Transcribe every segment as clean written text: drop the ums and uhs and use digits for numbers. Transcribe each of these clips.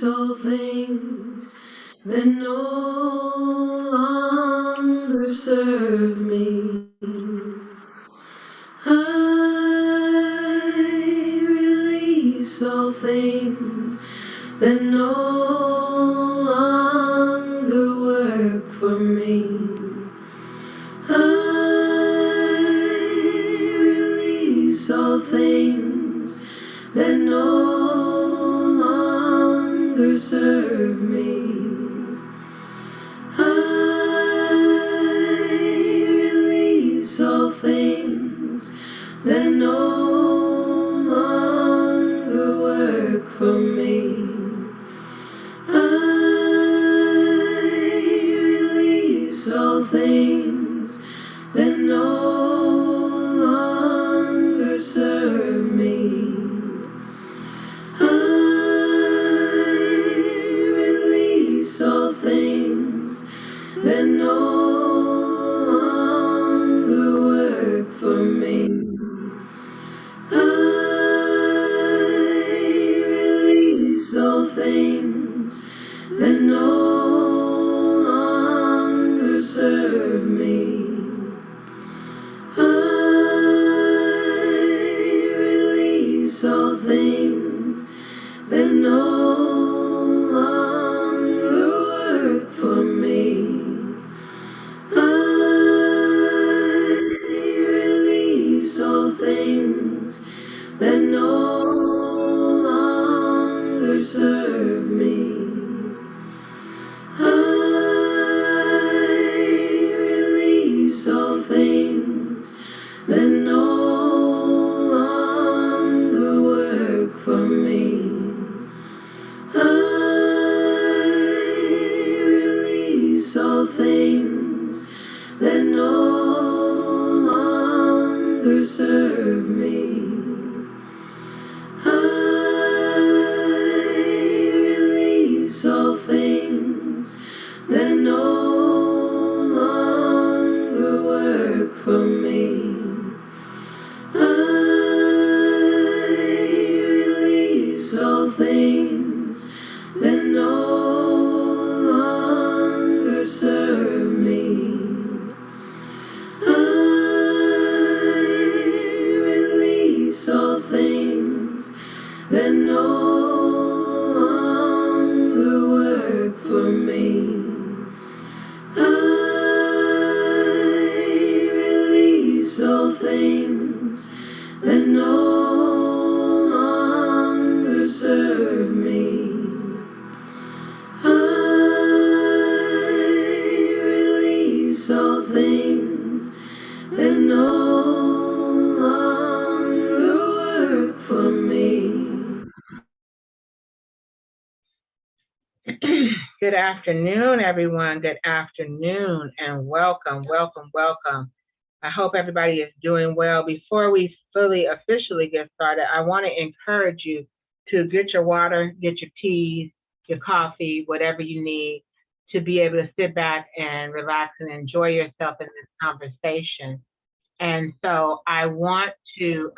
all things that no longer serve me. I release all things that no longer work for me. I release all things that no longer serve me. I release all things that no longer work for me. I release all things that no longer serve me. I release all things that no longer work for me. I release all things that no longer serve me. I release all things that no longer work for me. I release all things that no longer serve me. I release all things that no longer work for me. I release all things that no longer serve me. I release all things that no longer work for me. I release all things that no longer serve me. I release all things that no longer work for me. I release all things that no longer serve me. I release all things that no longer work for me. Good afternoon, everyone. Good afternoon, and welcome, welcome, welcome. I hope everybody is doing well. Before we officially get started, I want to encourage you to get your water, get your teas, your coffee, whatever you need to be able to sit back and relax and enjoy yourself in this conversation. And so I want to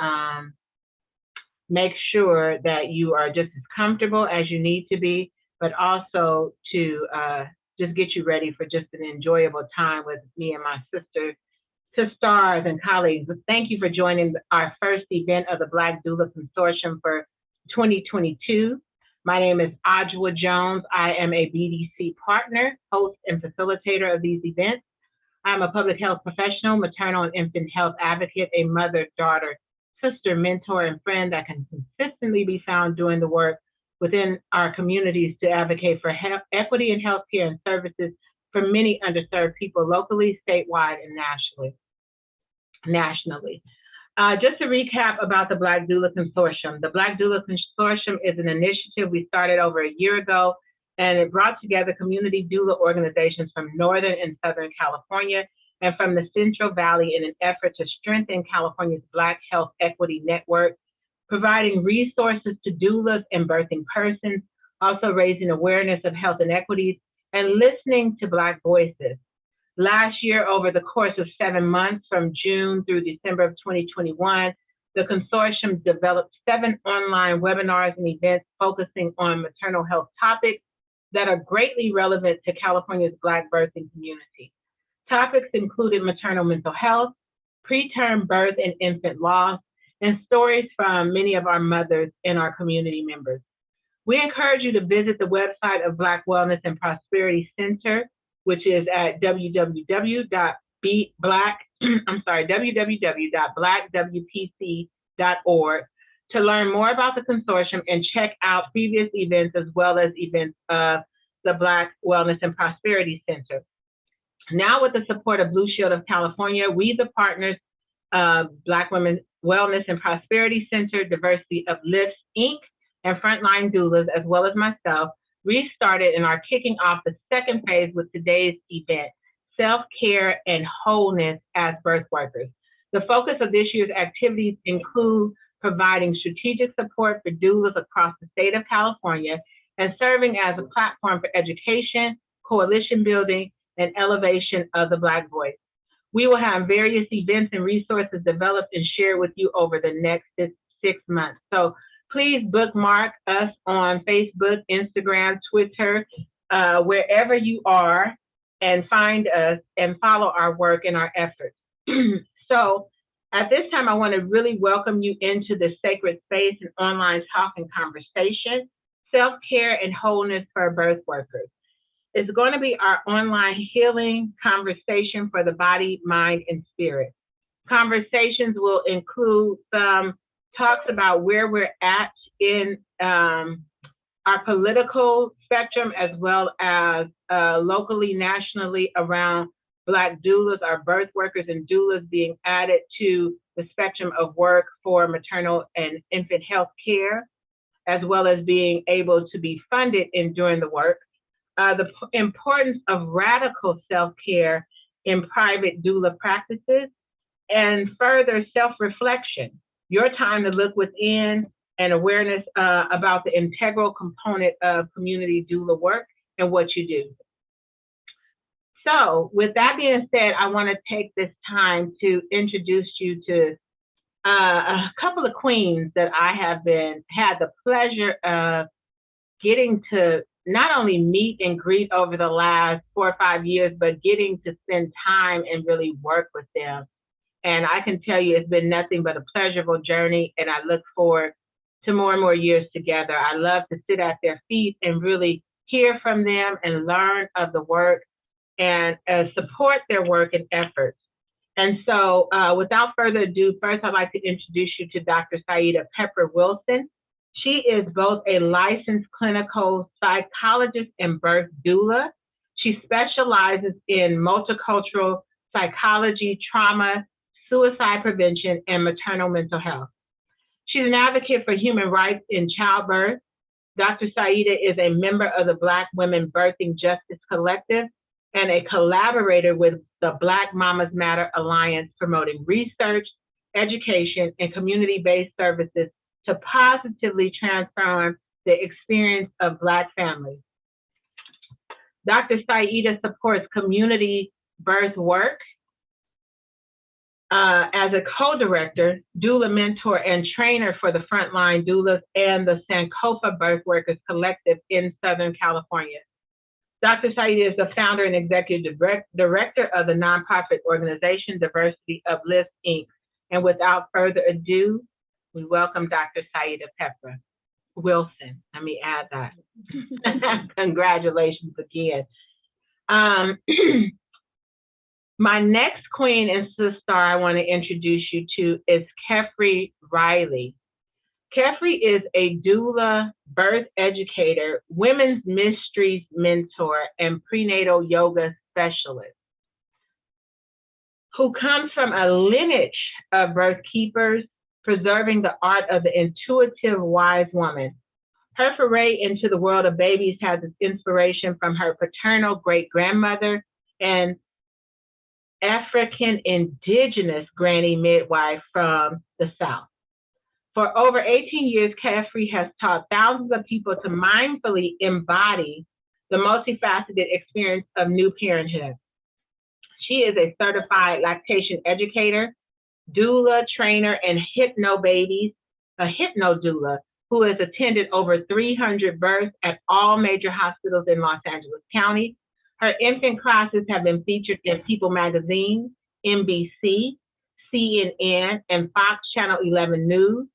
make sure that you are just as comfortable as you need to be, but also to just get you ready for just an enjoyable time with me and my sisters and colleagues. Thank you for joining our first event of the BLACK Doula Consortium for 2022. My name is Ajwa Jones. I am a BDC partner, host, and facilitator of these events. I'm a public health professional, maternal and infant health advocate, a mother, daughter, sister, mentor, and friend that can consistently be found doing the work within our communities to advocate for equity in healthcare and services for many underserved people locally, statewide, and nationally. Just to recap about the BLACK Doula Consortium. The BLACK Doula Consortium is an initiative we started over a year ago, and it brought together community doula organizations from Northern and Southern California and from the Central Valley in an effort to strengthen California's Black Health Equity Network, providing resources to doulas and birthing persons, also raising awareness of health inequities, and listening to Black voices. Last year, over the course of 7 months, from June through December of 2021, the consortium developed 7 online webinars and events focusing on maternal health topics that are greatly relevant to California's Black birthing community. Topics included maternal mental health, preterm birth and infant loss, and stories from many of our mothers and our community members. We encourage you to visit the website of Black Wellness and Prosperity Center, which is at www.blackwpc.org to learn more about the consortium and check out previous events as well as events of the Black Wellness and Prosperity Center. Now, with the support of Blue Shield of California, we, the partners of Black Women Wellness and Prosperity Center, Diversity Uplifts, Inc., and Frontline Doulas, as well as myself, restarted and are kicking off the second phase with today's event, Self-Care and Wholeness as Birthworkers. The focus of this year's activities include providing strategic support for doulas across the state of California and serving as a platform for education, coalition building, and elevation of the Black voice. We will have various events and resources developed and shared with you over the next 6 months. So please bookmark us on Facebook, Instagram, Twitter, wherever you are, and find us and follow our work and our efforts. So at this time, I want to really welcome you into the sacred space and online talk and conversation, Self-Care and Wholeness for Birthworkers. It's going to be our online healing conversation for the body, mind, and spirit. Conversations will include some talks about where we're at in our political spectrum, as well as locally, nationally around Black doulas, our birth workers and doulas being added to the spectrum of work for maternal and infant health care, as well as being able to be funded in doing the work. The importance of radical self-care in private doula practices, and further self-reflection, your time to look within, and awareness about the integral component of community doula work and what you do. So with that being said, I want to take this time to introduce you to a couple of queens that I have had the pleasure of getting to not only meet and greet over the last 4 or 5 years, but getting to spend time and really work with them. And I can tell you it's been nothing but a pleasurable journey, and I look forward to more and more years together. I love to sit at their feet and really hear from them and learn of the work and support their work and efforts. And so without further ado, first I'd like to introduce you to Dr. Saida Pepper Wilson. She is both a licensed clinical psychologist and birth doula. She specializes in multicultural psychology, trauma, suicide prevention, and maternal mental health. She's an advocate for human rights in childbirth. Dr. Saida is a member of the Black Women Birthing Justice Collective and a collaborator with the Black Mamas Matter Alliance, promoting research, education, and community-based services to positively transform the experience of Black families. Dr. Saida supports community birth work as a co-director, doula mentor, and trainer for the Frontline Doulas and the Sankofa Birthworkers Collective in Southern California. Dr. Saida is the founder and executive director of the nonprofit organization Diversity Uplifts, Inc. And without further ado, we welcome Dr. Saida Pepper Wilson. Let me add that. Congratulations again. My next queen and sister I want to introduce you to is Kefri Riley. Kefri is a doula, birth educator, women's mysteries mentor, and prenatal yoga specialist who comes from a lineage of birth keepers, preserving the art of the intuitive wise woman. Her foray into the world of babies has its inspiration from her paternal great-grandmother and African indigenous granny midwife from the South. For over 18 years, Kefri has taught thousands of people to mindfully embody the multifaceted experience of new parenthood. She is a certified lactation educator, doula, trainer, and hypno babies, a hypno doula who has attended over 300 births at all major hospitals in Los Angeles County. Her infant classes have been featured in People Magazine, NBC, CNN, and Fox Channel 11 News.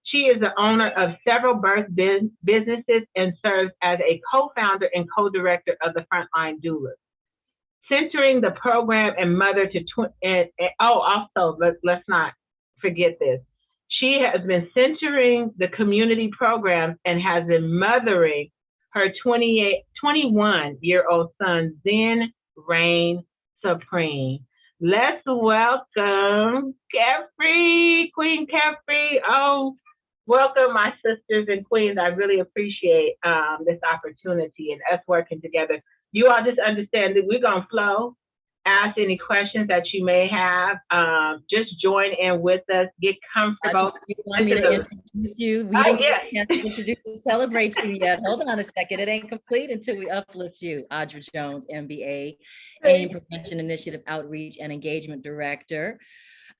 She is the owner of several birth businesses and serves as a co-founder and co-director of the Frontline Doulas. Centering the program and mother to, also, let's not forget this. She has been centering the community programs and has been mothering her 21-year-old son, Zen Reign Supreme. Let's welcome Caffrey, Queen Caffrey. Oh, welcome, my sisters and queens. I really appreciate this opportunity and us working together. You all just understand that we're going to flow. Ask any questions that you may have. Just join in with us. Get comfortable. You want me to introduce you? We didn't get a chance to introduce and celebrate you yet. Hold on a second. It ain't complete until we uplift you. Audra Jones, MBA, AIM Prevention Initiative Outreach and Engagement Director.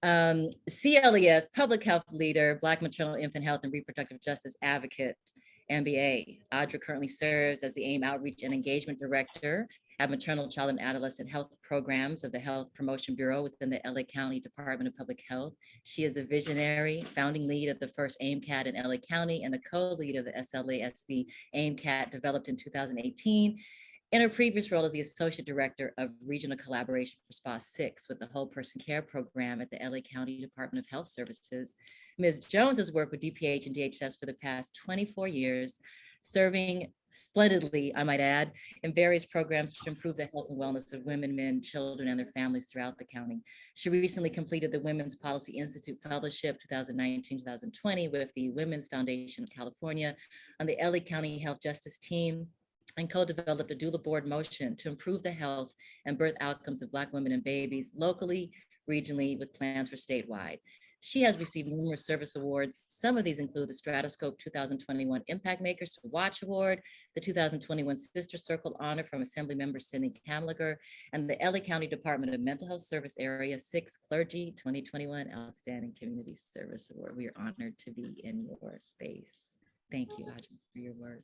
CLES, Public Health Leader, Black Maternal Infant Health and Reproductive Justice Advocate, MBA. Audra currently serves as the AIM Outreach and Engagement Director at Maternal, Child, and Adolescent Health Programs of the Health Promotion Bureau within the LA County Department of Public Health. She is the visionary founding lead of the first AIMCAT in LA County and the co-lead of the SLASB AIMCAT developed in 2018. In her previous role as the Associate Director of Regional Collaboration for SPA 6 with the Whole Person Care Program at the LA County Department of Health Services. Ms. Jones has worked with DPH and DHS for the past 24 years, serving splendidly, I might add, in various programs to improve the health and wellness of women, men, children, and their families throughout the county. She recently completed the Women's Policy Institute Fellowship 2019-2020 with the Women's Foundation of California on the LA County Health Justice Team, and co-developed a doula board motion to improve the health and birth outcomes of Black women and babies locally, regionally, with plans for statewide. She has received numerous service awards. Some of these include the Stratoscope 2021 Impact Makers to Watch Award, the 2021 Sister Circle Honor from Assemblymember Cindy Kamliger, and the LA County Department of Mental Health Service Area 6 Clergy 2021 Outstanding Community Service Award. We are honored to be in your space. Thank you, Audra, for your work.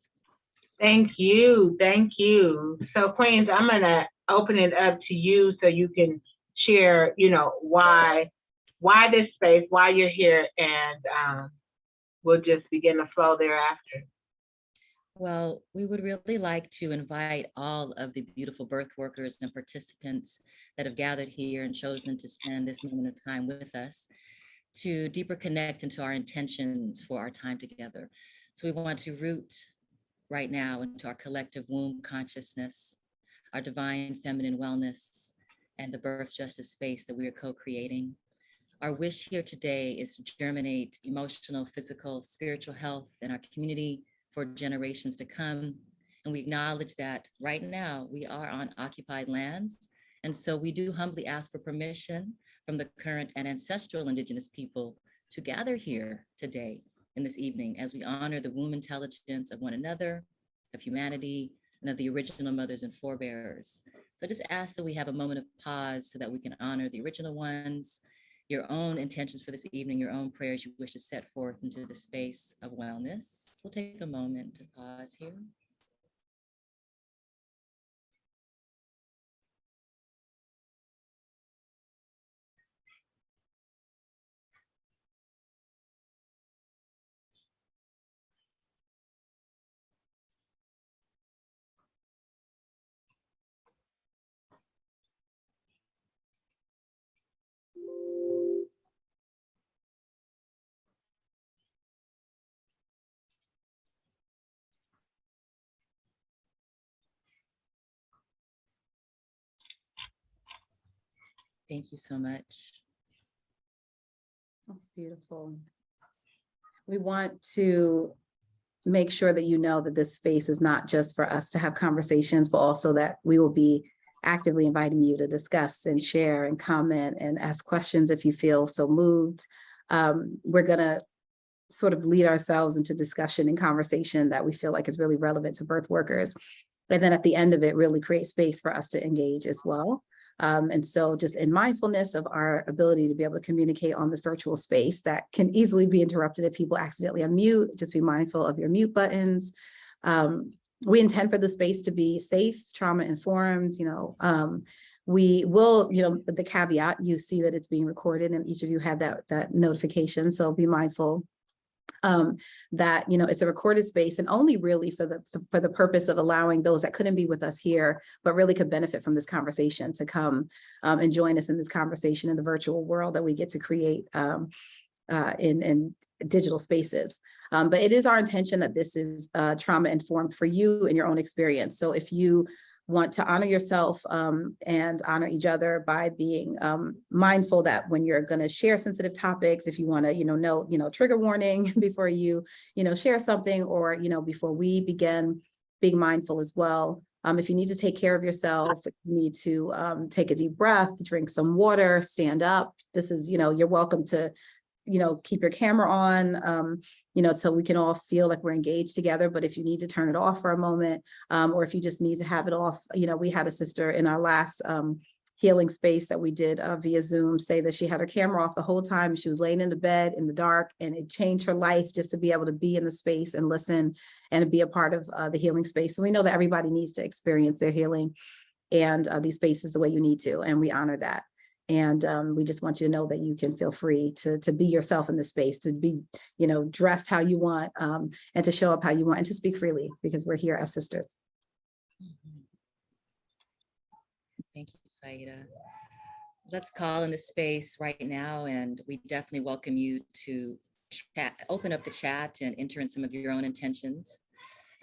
Thank you. Thank you. So, Queens, I'm going to open it up to you so you can share, why this space, why you're here, and we'll just begin to flow thereafter. Well, we would really like to invite all of the beautiful birth workers and participants that have gathered here and chosen to spend this moment of time with us to deeper connect into our intentions for our time together. So we want to root right now into our collective womb consciousness, our divine feminine wellness, and the birth justice space that we are co-creating. Our wish here today is to germinate emotional, physical, spiritual health in our community for generations to come. And we acknowledge that right now we are on occupied lands. And so we do humbly ask for permission from the current and ancestral Indigenous people to gather here today in this evening as we honor the womb intelligence of one another, of humanity, and of the original mothers and forebearers. So I just ask that we have a moment of pause so that we can honor the original ones, your own intentions for this evening, your own prayers you wish to set forth into the space of wellness. We'll take a moment to pause here. Thank you so much. That's beautiful. We want to make sure that you know that this space is not just for us to have conversations, but also that we will be actively inviting you to discuss and share and comment and ask questions if you feel so moved. We're gonna sort of lead ourselves into discussion and conversation that we feel like is really relevant to birth workers. And then at the end of it, really create space for us to engage as well. And so just in mindfulness of our ability to be able to communicate on this virtual space that can easily be interrupted if people accidentally unmute, just be mindful of your mute buttons. We intend for the space to be safe, trauma informed, we will, the caveat, you see that it's being recorded and each of you had that notification. So be mindful that, it's a recorded space and only really for the purpose of allowing those that couldn't be with us here, but really could benefit from this conversation to come and join us in this conversation in the virtual world that we get to create in digital spaces. But it is our intention that this is trauma informed for you and your own experience. So if you want to honor yourself and honor each other by being mindful that when you're going to share sensitive topics, if you want to, know, trigger warning before you, share something, or, before we begin, being mindful as well. If you need to take care of yourself, if you need to take a deep breath, drink some water, stand up. This is, you're welcome to keep your camera on, so we can all feel like we're engaged together. But if you need to turn it off for a moment, or if you just need to have it off, we had a sister in our last healing space that we did via Zoom say that she had her camera off the whole time. She was laying in the bed in the dark, and it changed her life just to be able to be in the space and listen and be a part of the healing space. So we know that everybody needs to experience their healing and these spaces the way you need to, and we honor that. And we just want you to know that you can feel free to be yourself in this space, to be, dressed how you want, and to show up how you want, and to speak freely, because we're here as sisters. Thank you, Saida. Let's call in the space right now, and we definitely welcome you to chat, open up the chat and enter in some of your own intentions,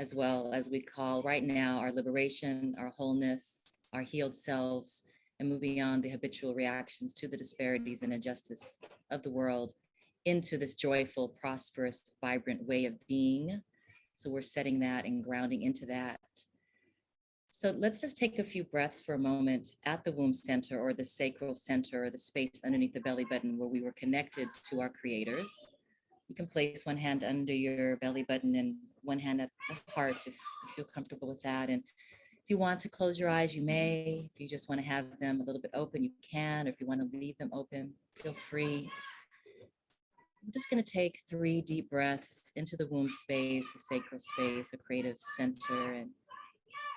as well as we call right now our liberation, our wholeness, our healed selves, and move beyond the habitual reactions to the disparities and injustice of the world into this joyful, prosperous, vibrant way of being. So we're setting that and grounding into that. So let's just take a few breaths for a moment at the womb center, or the sacral center, or the space underneath the belly button where we were connected to our creators. You can place one hand under your belly button and one hand at the heart if you feel comfortable with that. And if you want to close your eyes, you may. If you just want to have them a little bit open, you can. Or if you want to leave them open, feel free. I'm just going to take 3 deep breaths into the womb space, the sacral space, a creative center, and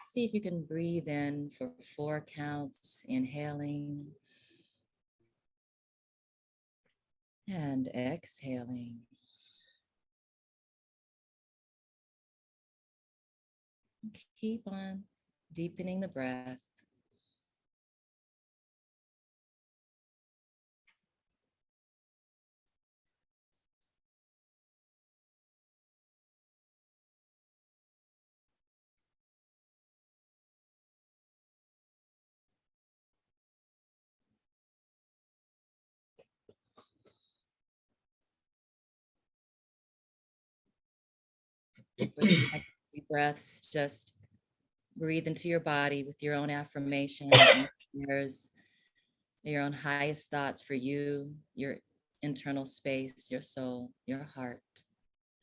see if you can breathe in for 4 counts, inhaling and exhaling. Keep on deepening the breath. For these next few breaths, just breathe into your body with your own affirmation, your own highest thoughts for you, your internal space, your soul, your heart,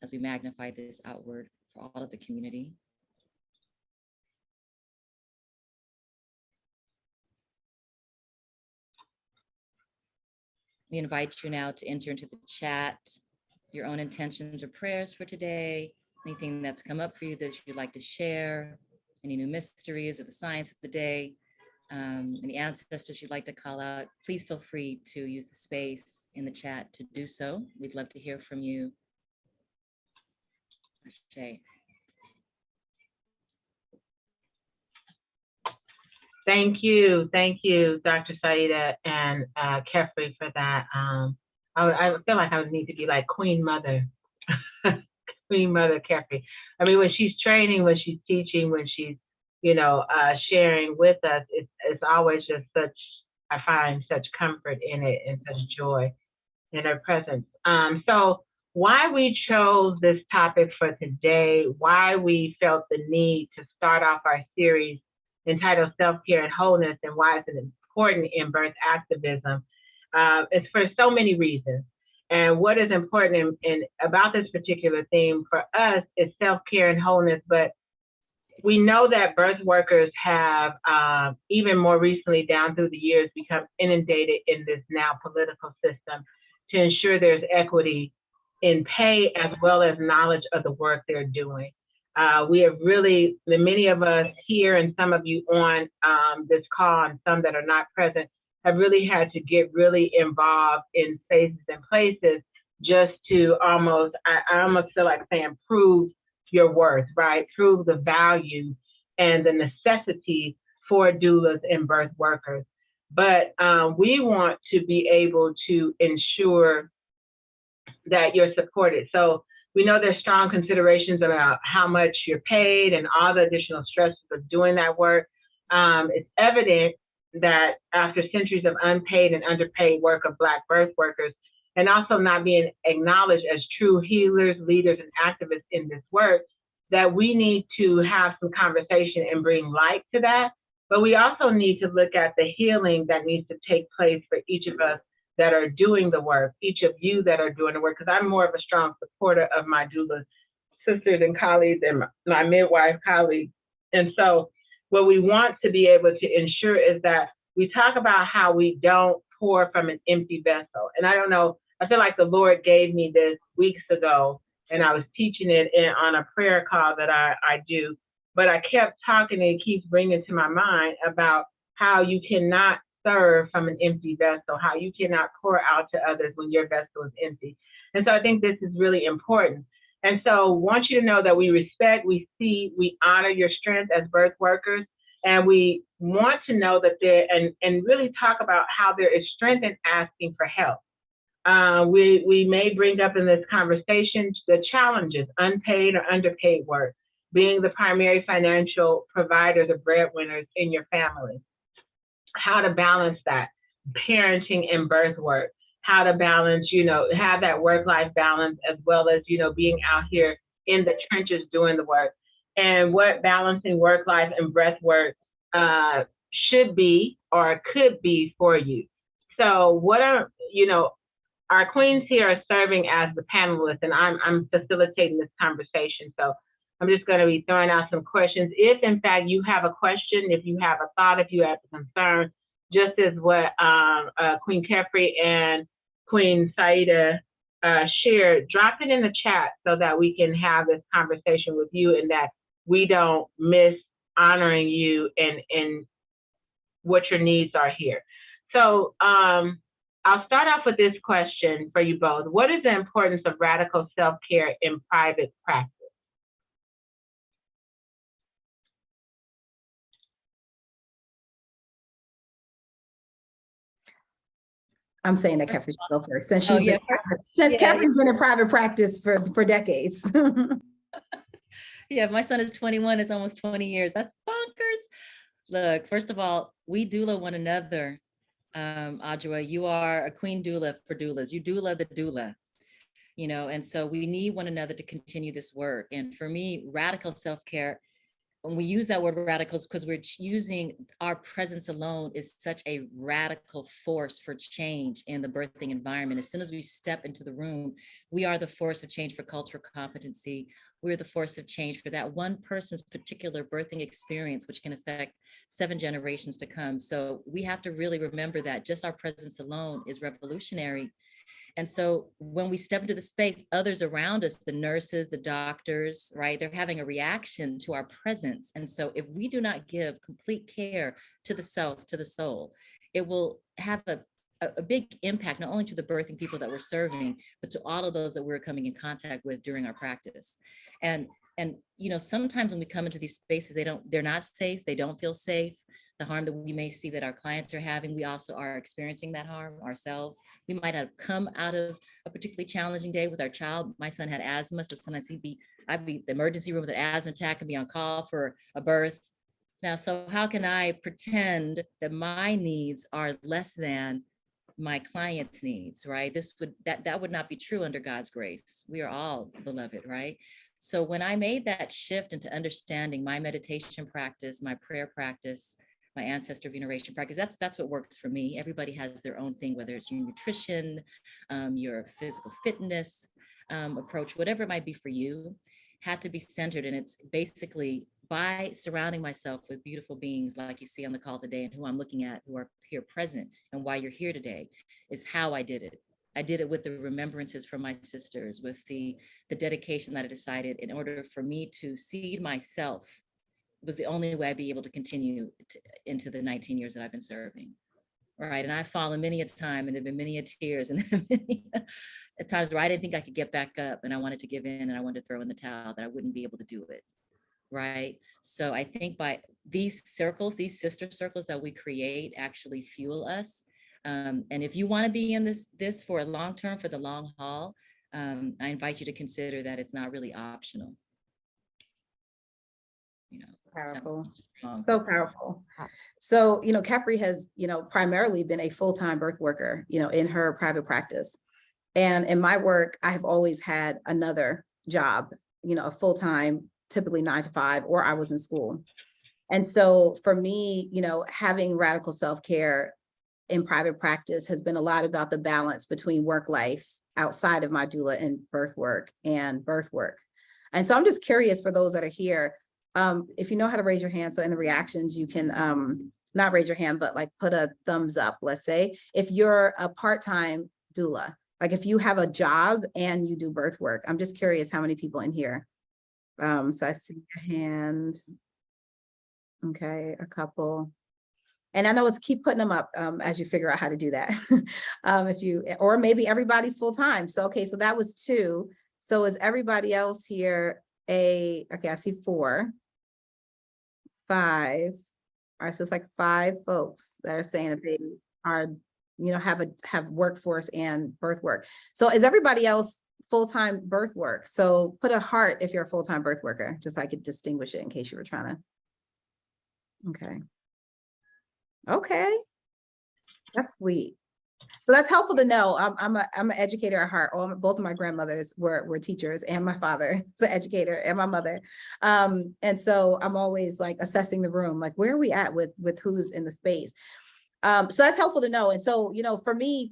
as we magnify this outward for all of the community. We invite you now to enter into the chat your own intentions or prayers for today, anything that's come up for you that you'd like to share, any new mysteries or the science of the day, any ancestors you'd like to call out. Please feel free to use the space in the chat to do so. We'd love to hear from you. Ashe. Thank you, Dr. Saida and Kefri, for that. I feel like I would need to be like Queen Mother, Queen Mother Kefri. I mean, when she's training, when she's teaching, when she's, sharing with us, it's always just such, I find such comfort in it and such joy in her presence. So why we chose this topic for today, why we felt the need to start off our series entitled Self-Care and Wholeness, and why it's important in birth activism, it's for so many reasons. And what is important in about this particular theme for us is self-care and wholeness, but we know that birth workers have, even more recently down through the years, become inundated in this now political system to ensure there's equity in pay as well as knowledge of the work they're doing. We have really, the many of us here and some of you on this call and some that are not present have really had to get really involved in spaces and places just to almost, I almost feel like saying, prove your worth, right? Prove the value and the necessity for doulas and birth workers. But we want to be able to ensure that you're supported. So we know there's strong considerations about how much you're paid and all the additional stresses of doing that work. It's evident that after centuries of unpaid and underpaid work of Black birth workers, and also not being acknowledged as true healers, leaders, and activists in this work, that we need to have some conversation and bring light to that. But we also need to look at the healing that needs to take place for each of us that are doing the work, each of you that are doing the work, because I'm more of a strong supporter of my doula sisters and colleagues and my midwife colleagues. And so what we want to be able to ensure is that we talk about how we don't pour from an empty vessel. And I don't know, I feel like the Lord gave me this weeks ago, and I was teaching it on a prayer call that I do, but I kept talking and it keeps bringing to my mind about how you cannot serve from an empty vessel, how you cannot pour out to others when your vessel is empty. And so I think this is really important. And so I want you to know that we respect, we see, we honor your strength as birth workers, and we want to know that there, and really talk about how there is strength in asking for help. We may bring up in this conversation the challenges, unpaid or underpaid work, being the primary financial providers or breadwinners in your family, how to balance that, parenting and birth work, how to balance, have that work-life balance as well as, being out here in the trenches doing the work, and what balancing work life and breath work should be or could be for you. So what are, our queens here are serving as the panelists, and I'm facilitating this conversation. So I'm just going to be throwing out some questions. If in fact you have a question, if you have a thought, if you have a concern, just as what Queen Kefri and Queen Saida shared, drop it in the chat so that we can have this conversation with you and that we don't miss honoring you and what your needs are here. So I'll start off with this question for you both. What is the importance of radical self-care in private practice? I'm saying that Kefri should go first, since Kefri's been in private practice for decades. Yeah, my son is 21, it's almost 20 years. That's bonkers. Look, first of all, we doula one another. Audra, you are a queen doula for doulas. You doula the doula, and so we need one another to continue this work. And for me, radical self-care, when we use that word radicals, because we're using our presence alone is such a radical force for change in the birthing environment. As soon as we step into the room, we are the force of change for cultural competency. We're the force of change for that one person's particular birthing experience, which can affect 7 generations to come. So we have to really remember that just our presence alone is revolutionary. And so when we step into the space, others around us, the nurses, the doctors, right, they're having a reaction to our presence. And so if we do not give complete care to the self, to the soul, it will have a big impact, not only to the birthing people that we're serving, but to all of those that we're coming in contact with during our practice. And sometimes when we come into these spaces, they're not safe, they don't feel safe. The harm that we may see that our clients are having, we also are experiencing that harm ourselves. We might have come out of a particularly challenging day with our child. My son had asthma, so sometimes I'd be in the emergency room with an asthma attack and be on call for a birth. Now, so how can I pretend that my needs are less than my client's needs, right? That would not be true under God's grace. We are all beloved, right? So when I made that shift into understanding my meditation practice, my prayer practice, my ancestor veneration practice, that's what works for me. Everybody has their own thing, whether it's your nutrition, your physical fitness approach, whatever it might be for you, had to be centered. And it's basically by surrounding myself with beautiful beings like you see on the call today and who I'm looking at, who are here present and why you're here today, is how I did it. I did it with the remembrances from my sisters, with the dedication that I decided in order for me to seed myself was the only way I'd be able to continue into the 19 years that I've been serving. Right. And I've fallen many a time, and there've been many a tears, and many at times where I didn't think I could get back up, and I wanted to give in, and I wanted to throw in the towel, that I wouldn't be able to do it. Right. So I think by these circles, these sister circles that we create actually fuel us. And if you want to be in this for a long term, for the long haul, I invite you to consider that it's not really optional. You know, Powerful. so Powerful. So, Kefri has, primarily been a full-time birth worker, in her private practice. And in my work, I have always had another job, a full-time, typically 9 to 5, or I was in school. And so for me, having radical self-care in private practice has been a lot about the balance between work life outside of my doula and birth work. And so I'm just curious, for those that are here, if you know how to raise your hand, so in the reactions, you can not raise your hand, but like put a thumbs up, let's say, if you're a part-time doula, like if you have a job and you do birth work. I'm just curious how many people in here. So I see a hand. Okay, a couple. And I know it's keep putting them up as you figure out how to do that. Or maybe everybody's full-time. So, okay, so that was 2. So is everybody else here okay, I see 4. 5. All right, so it's like 5 folks that are saying that they are, have workforce and birth work. So is everybody else full-time birth work? So put a heart if you're a full-time birth worker, just so I could distinguish it in case you were trying to. Okay, that's sweet. So that's helpful to know. I'm an educator at heart. Both of my grandmothers were teachers, and my father is an educator, and my mother. And so I'm always like assessing the room, like where are we at with who's in the space. So that's helpful to know. And so, for me,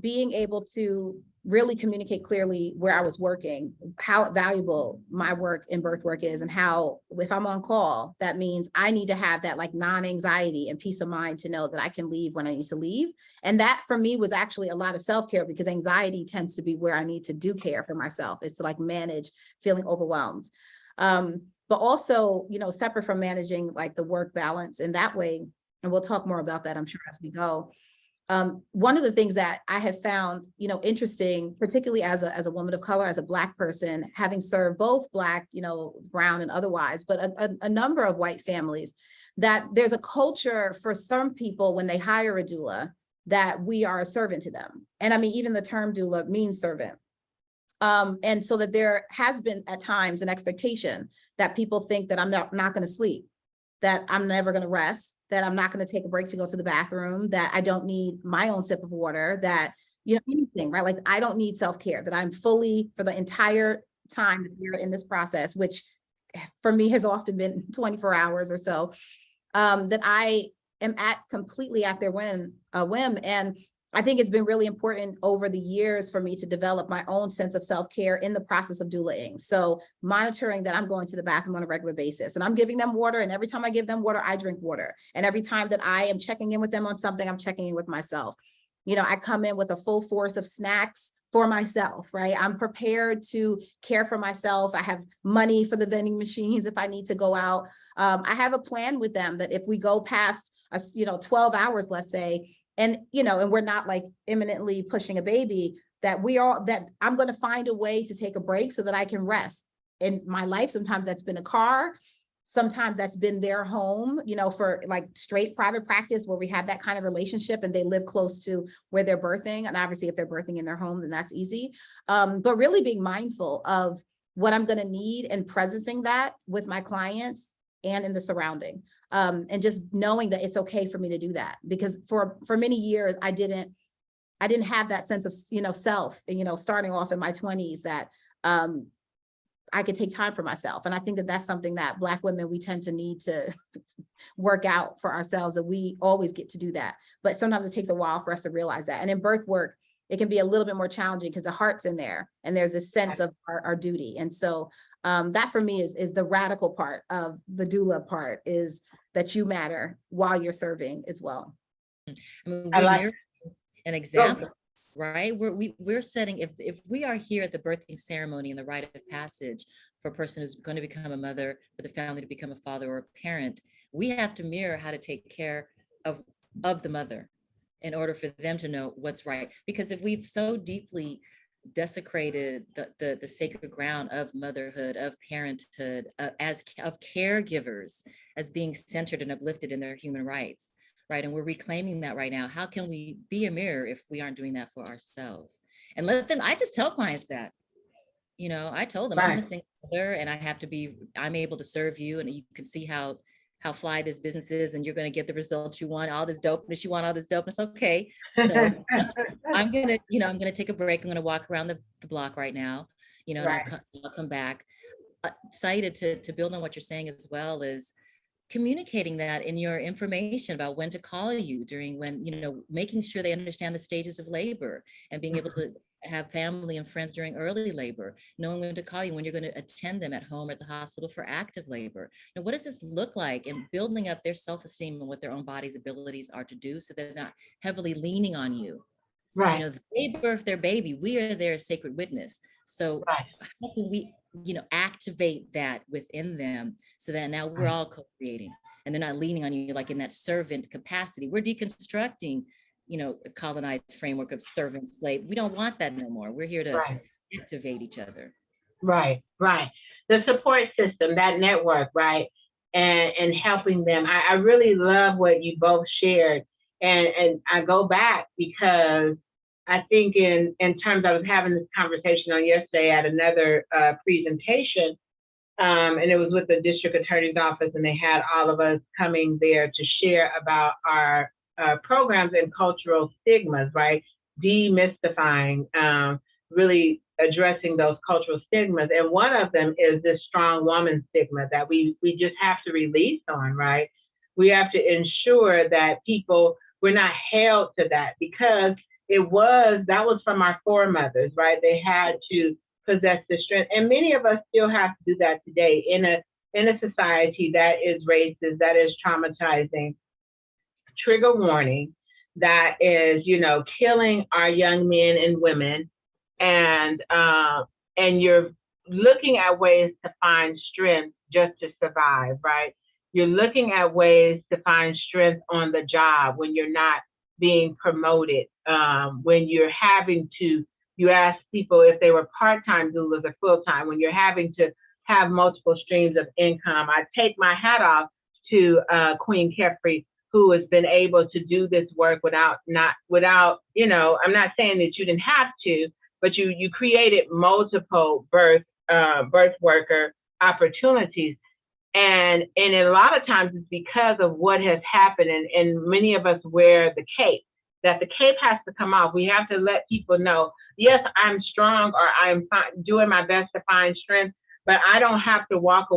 being able to really communicate clearly where I was working, how valuable my work in birth work is, and how, if I'm on call, that means I need to have that like non-anxiety and peace of mind to know that I can leave when I need to leave. And that for me was actually a lot of self-care, because anxiety tends to be where I need to do care for myself, is to like manage feeling overwhelmed. But also, separate from managing like the work balance in that way, and we'll talk more about that, I'm sure, as we go. One of the things that I have found, interesting, particularly as a woman of color, as a Black person, having served both Black, brown and otherwise, but a number of white families, that there's a culture for some people when they hire a doula that we are a servant to them. And I mean, even the term doula means servant. And so that there has been at times an expectation that people think that I'm not going to sleep, that I'm never going to rest, that I'm not going to take a break to go to the bathroom, that I don't need my own sip of water, that, anything, right? Like I don't need self-care, that I'm fully, for the entire time that we're in this process, which for me has often been 24 hours or so, that I am completely at their whim. And I think it's been really important over the years for me to develop my own sense of self-care in the process of doulaing. So monitoring that I'm going to the bathroom on a regular basis, and I'm giving them water. And every time I give them water, I drink water. And every time that I am checking in with them on something, I'm checking in with myself. I come in with a full force of snacks for myself, right? I'm prepared to care for myself. I have money for the vending machines if I need to go out. I have a plan with them that if we go past 12 hours, let's say, and we're not like imminently pushing a baby, that I'm going to find a way to take a break so that I can rest in my life. Sometimes that's been a car, sometimes that's been their home, for like straight private practice where we have that kind of relationship and they live close to where they're birthing. And obviously if they're birthing in their home, then that's easy. But really being mindful of what I'm going to need and presencing that with my clients and in the surrounding. And just knowing that it's okay for me to do that, because for many years I didn't have that sense of self, starting off in my 20s, that I could take time for myself. And I think that that's something that Black women, we tend to need to work out for ourselves, that we always get to do that, but sometimes it takes a while for us to realize that. And in birth work, it can be a little bit more challenging because the heart's in there and there's this sense of our duty. And so That for me is the radical part of the doula part, is that you matter while you're serving as well. I mean, I we're like- mirroring an example, right? We're setting, if we are here at the birthing ceremony and the rite of passage for a person who's going to become a mother, for the family to become a father or a parent, we have to mirror how to take care of the mother in order for them to know what's right. Because if we've so deeply desecrated the sacred ground of motherhood, of parenthood, of caregivers as being centered and uplifted in their human rights, right? And we're reclaiming that right now. How can we be a mirror if we aren't doing that for ourselves? And let them, I just tell clients that, you know, I told them, I'm a single mother and I'm able to serve you, and you can see how fly this business is, and you're going to get the results you want, all this dopeness you want, all this dopeness. Okay. So I'm going to take a break. I'm going to walk around the block right now, you know, Right. and I'll come back. Excited to build on what you're saying as well, is communicating that in your information about when to call you during, when, you know, making sure they understand the stages of labor and being able to have family and friends during early labor, knowing when to call you, when you're going to attend them at home or at the hospital for active labor. Now, what does this look like? And building up their self-esteem and what their own body's abilities are to do, so they're not heavily leaning on you. Right. You know, they birth their baby, we are their sacred witness. So Right. how can we, you know, activate that within them so that now we're all co-creating and they're not leaning on you like in that servant capacity. We're deconstructing, you know, a colonized framework of servant slave. We don't want that no more. We're here to activate each other. Right. The support system, that network, right? And helping them. I really love what you both shared. And I go back because I think in terms, I was having this conversation on yesterday at another presentation, and it was with the district attorney's office, and they had all of us coming there to share about our programs and cultural stigmas, right? Demystifying, really addressing those cultural stigmas. And one of them is this strong woman stigma that we just have to release on, right? We have to ensure that we're not held to that, because that was from our foremothers, right? They had to possess the strength. And many of us still have to do that today in a society that is racist, that is traumatizing. Trigger warning, that is, you know, killing our young men and women. And you're looking at ways to find strength just to survive, right? You're looking at ways to find strength on the job when you're not being promoted, when you're having to, you ask people if they were part-time doulas or full-time, when you're having to have multiple streams of income. I take my hat off to Queen Kefri, who has been able to do this work without, you know, I'm not saying that you didn't have to, but you created multiple birth worker opportunities. And a lot of times it's because of what has happened, and many of us wear the cape, that the cape has to come off. We have to let people know, yes, I'm strong, or I'm doing my best to find strength, but I don't have to walk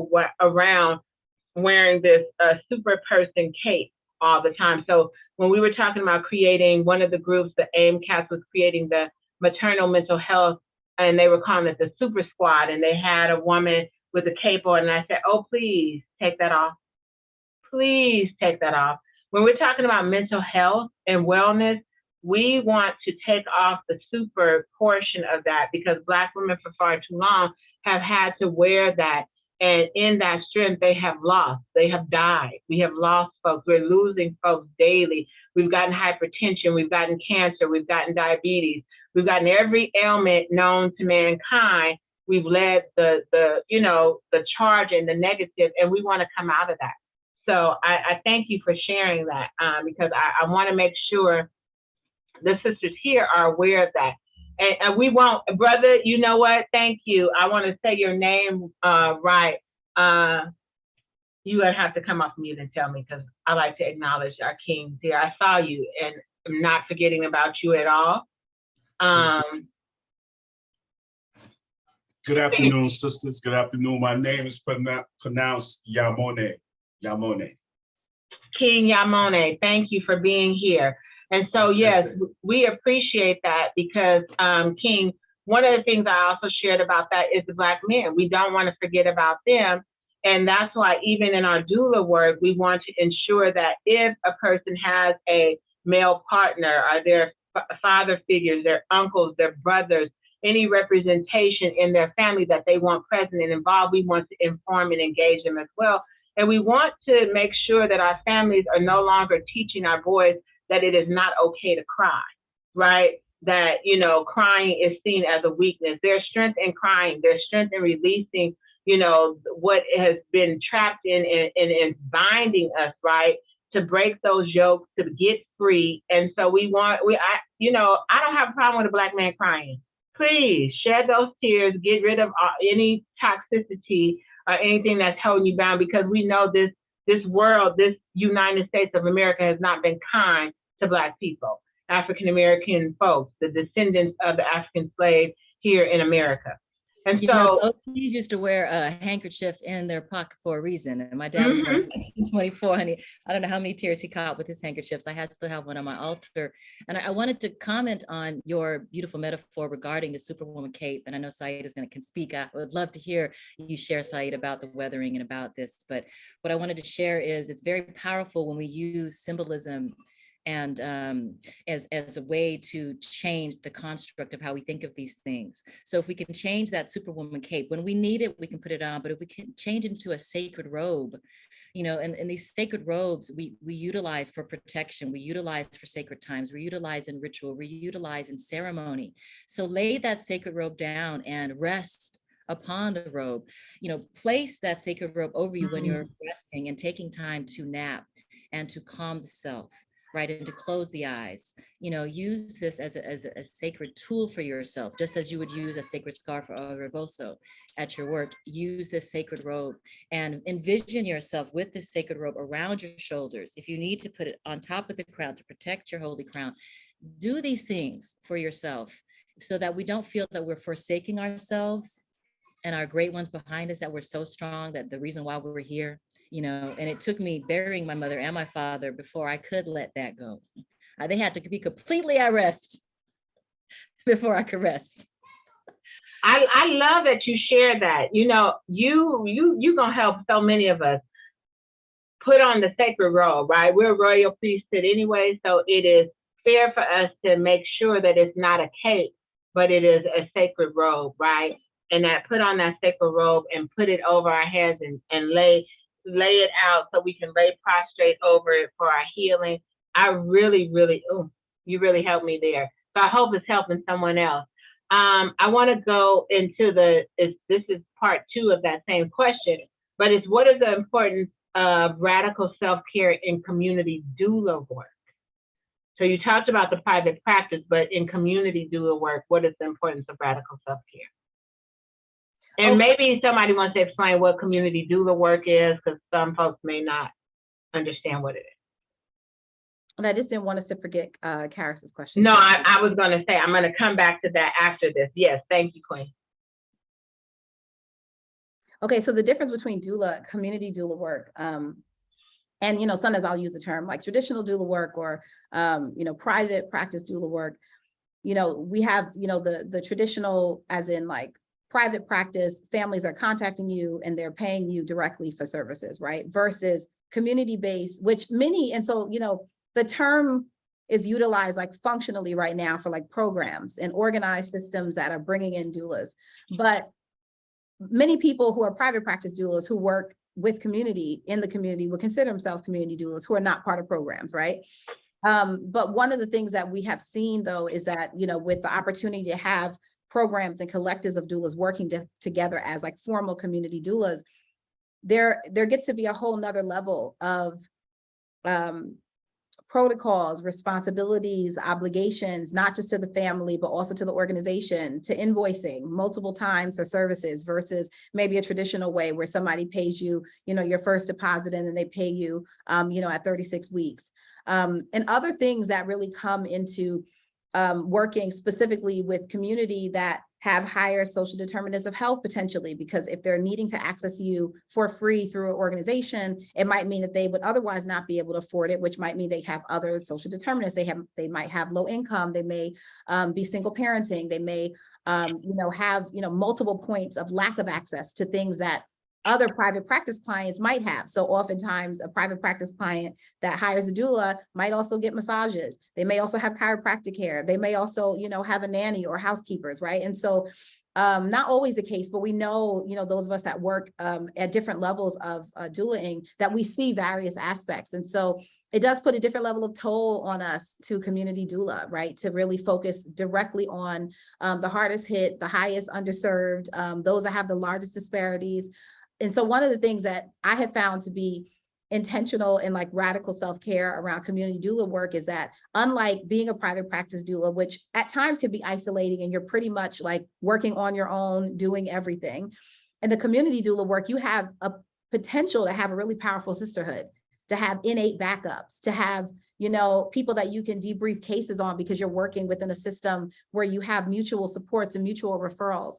around wearing this super person cape all the time. So when we were talking about creating one of the groups, the AIMCAS was creating the maternal mental health, and they were calling it the super squad, and they had a woman with a cape on, and I said, oh, please take that off. Please take that off. When we're talking about mental health and wellness, we want to take off the super portion of that, because Black women for far too long have had to wear that. And in that strength, they have died. We have lost folks. We're losing folks daily. We've gotten hypertension, we've gotten cancer, we've gotten diabetes, we've gotten every ailment known to mankind. We've led the charge and the negative, and we want to come out of that. So I thank you for sharing that, because I want to make sure the sisters here are aware of that. And we won't, brother, you know what? Thank you. I want to say your name right. You would have to come off mute and tell me, because I like to acknowledge our kings here. I saw you, and I'm not forgetting about you at all. Good afternoon, sisters. Good afternoon. My name is pronounced Yamone. Yamone. King Yamone, thank you for being here. And so, yes, we appreciate that, because, King, one of the things I also shared about that is the Black men. We don't want to forget about them. And that's why even in our doula work, we want to ensure that if a person has a male partner or their father figures, their uncles, their brothers, any representation in their family that they want present and involved, we want to inform and engage them as well. And we want to make sure that our families are no longer teaching our boys that it is not okay to cry, right? That, you know, crying is seen as a weakness. There's strength in crying. There's strength in releasing, you know, what has been trapped in binding us, right? To break those yokes, to get free. And so I don't have a problem with a Black man crying. Please shed those tears, get rid of any toxicity or anything that's holding you bound, because we know this world, this United States of America has not been kind to Black people, African-American folks, the descendants of the African slave here in America. And so OGs used to wear a handkerchief in their pocket for a reason. And my dad was born in 1924, and I don't know how many tears he caught with his handkerchiefs. I still have one on my altar. And I wanted to comment on your beautiful metaphor regarding the Superwoman cape. And I know Saeed is can speak. I would love to hear you share, Saeed, about the weathering and about this. But what I wanted to share is it's very powerful when we use symbolism and as a way to change the construct of how we think of these things. So if we can change that Superwoman cape, when we need it, we can put it on, but if we can change it into a sacred robe, you know, and these sacred robes, we utilize for protection, we utilize for sacred times, we utilize in ritual, we utilize in ceremony. So lay that sacred robe down and rest upon the robe, you know, place that sacred robe over you when you're resting and taking time to nap and to calm the self, right? And to close the eyes, you know, use this as a sacred tool for yourself, just as you would use a sacred scarf or a rebozo at your work. Use this sacred robe and envision yourself with this sacred robe around your shoulders. If you need to put it on top of the crown to protect your holy crown, do these things for yourself so that we don't feel that we're forsaking ourselves and our great ones behind us, that we're so strong, that the reason why we're here, you know. And it took me burying my mother and my father before I could let that go. They had to be completely at rest before I could rest. I love that you share that. You know, you gonna help so many of us put on the sacred robe, right? We're royal priesthood anyway, so it is fair for us to make sure that it's not a cape, but it is a sacred robe, right? And that put on that sacred robe and put it over our heads and lay it out so we can lay prostrate over it for our healing. I really, you really helped me there. So I hope it's helping someone else. I want to go into this is part 2 of that same question, but it's what is the importance of radical self-care in community doula work? So you talked about the private practice, but in community doula work, what is the importance of radical self-care? And maybe somebody wants to explain what community doula work is, because some folks may not understand what it is. And I just didn't want us to forget Karis's question. No, I was going to say, I'm going to come back to that after this. Yes, thank you, Queen. Okay, so the difference between community doula work, and, you know, sometimes I'll use the term like traditional doula work or, you know, private practice doula work. You know, we have, you know, the traditional, as in like private practice, families are contacting you and they're paying you directly for services, right? Versus community-based, which many, and so, you know, the term is utilized like functionally right now for like programs and organized systems that are bringing in doulas. But many people who are private practice doulas who work with community in the community would consider themselves community doulas who are not part of programs, right? But one of the things that we have seen though is that, you know, with the opportunity to have programs and collectives of doulas working together as like formal community doulas, there gets to be a whole nother level of protocols, responsibilities, obligations, not just to the family, but also to the organization, to invoicing multiple times for services versus maybe a traditional way where somebody pays you, you know, your first deposit and then they pay you, you know, at 36 weeks. And other things that really come into working specifically with community that have higher social determinants of health potentially, because if they're needing to access you for free through an organization, it might mean that they would otherwise not be able to afford it, which might mean they have other social determinants. They might have low income, they may be single parenting, they may have, multiple points of lack of access to things that other private practice clients might have. So oftentimes a private practice client that hires a doula might also get massages. They may also have chiropractic care. They may also, have a nanny or housekeepers, right? And so not always the case, but we know, those of us that work at different levels of doulaing, that we see various aspects. And so it does put a different level of toll on us to community doula, right? To really focus directly on the hardest hit, the highest underserved, those that have the largest disparities. And so one of the things that I have found to be intentional and like radical self-care around community doula work is that, unlike being a private practice doula, which at times can be isolating and you're pretty much like working on your own, doing everything, in the community doula work, you have a potential to have a really powerful sisterhood, to have innate backups, to have, people that you can debrief cases on because you're working within a system where you have mutual supports and mutual referrals.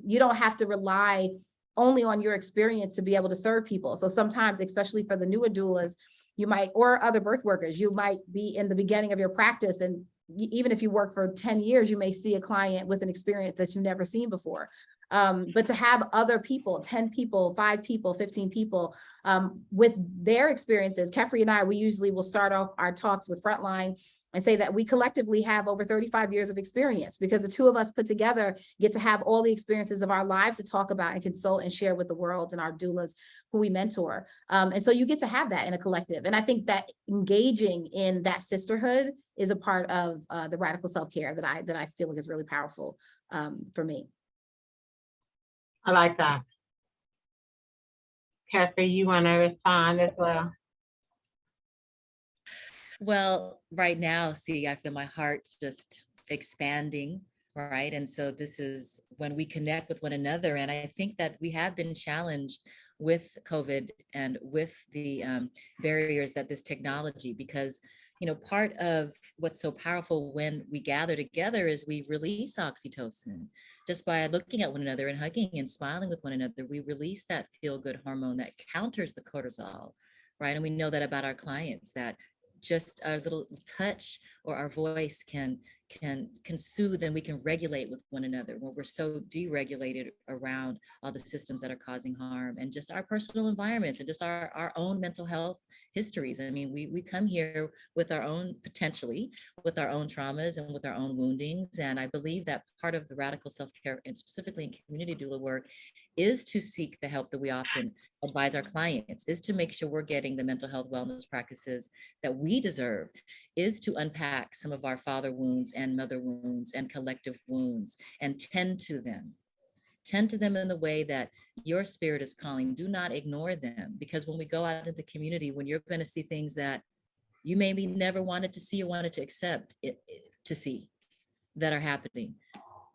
You don't have to rely only on your experience to be able to serve people. So sometimes, especially for the newer doulas, you might, or other birth workers, you might be in the beginning of your practice, and even if you work for 10 years, you may see a client with an experience that you've never seen before. But to have other people, 10 people, 5 people, 15 people, with their experiences, Kefri and I, we usually will start off our talks with Frontline and say that we collectively have over 35 years of experience, because the two of us put together get to have all the experiences of our lives to talk about and consult and share with the world and our doulas who we mentor. And so you get to have that in a collective. And I think that engaging in that sisterhood is a part of the radical self-care that I feel like is really powerful for me. I like that. Kathy, you want to respond as well? Well, right now, see, I feel my heart just expanding, right? And so this is when we connect with one another. And I think that we have been challenged with COVID and with the barriers that this technology, because, part of what's so powerful when we gather together is we release oxytocin. Just by looking at one another and hugging and smiling with one another, we release that feel-good hormone that counters the cortisol, right? And we know that about our clients, that just a little touch or our voice can soothe, and we can regulate with one another when we're so deregulated around all the systems that are causing harm, and just our personal environments and just our own mental health histories. I mean, we come here with our own, potentially with our own traumas and with our own woundings. And I believe that part of the radical self-care, and specifically in community doula work, is to seek the help that we often advise our clients, is to make sure we're getting the mental health wellness practices that we deserve, is to unpack some of our father wounds and mother wounds and collective wounds and tend to them in the way that your spirit is calling. Do not ignore them, because when we go out into the community, when you're going to see things that you maybe never wanted to see or wanted to accept to see that are happening,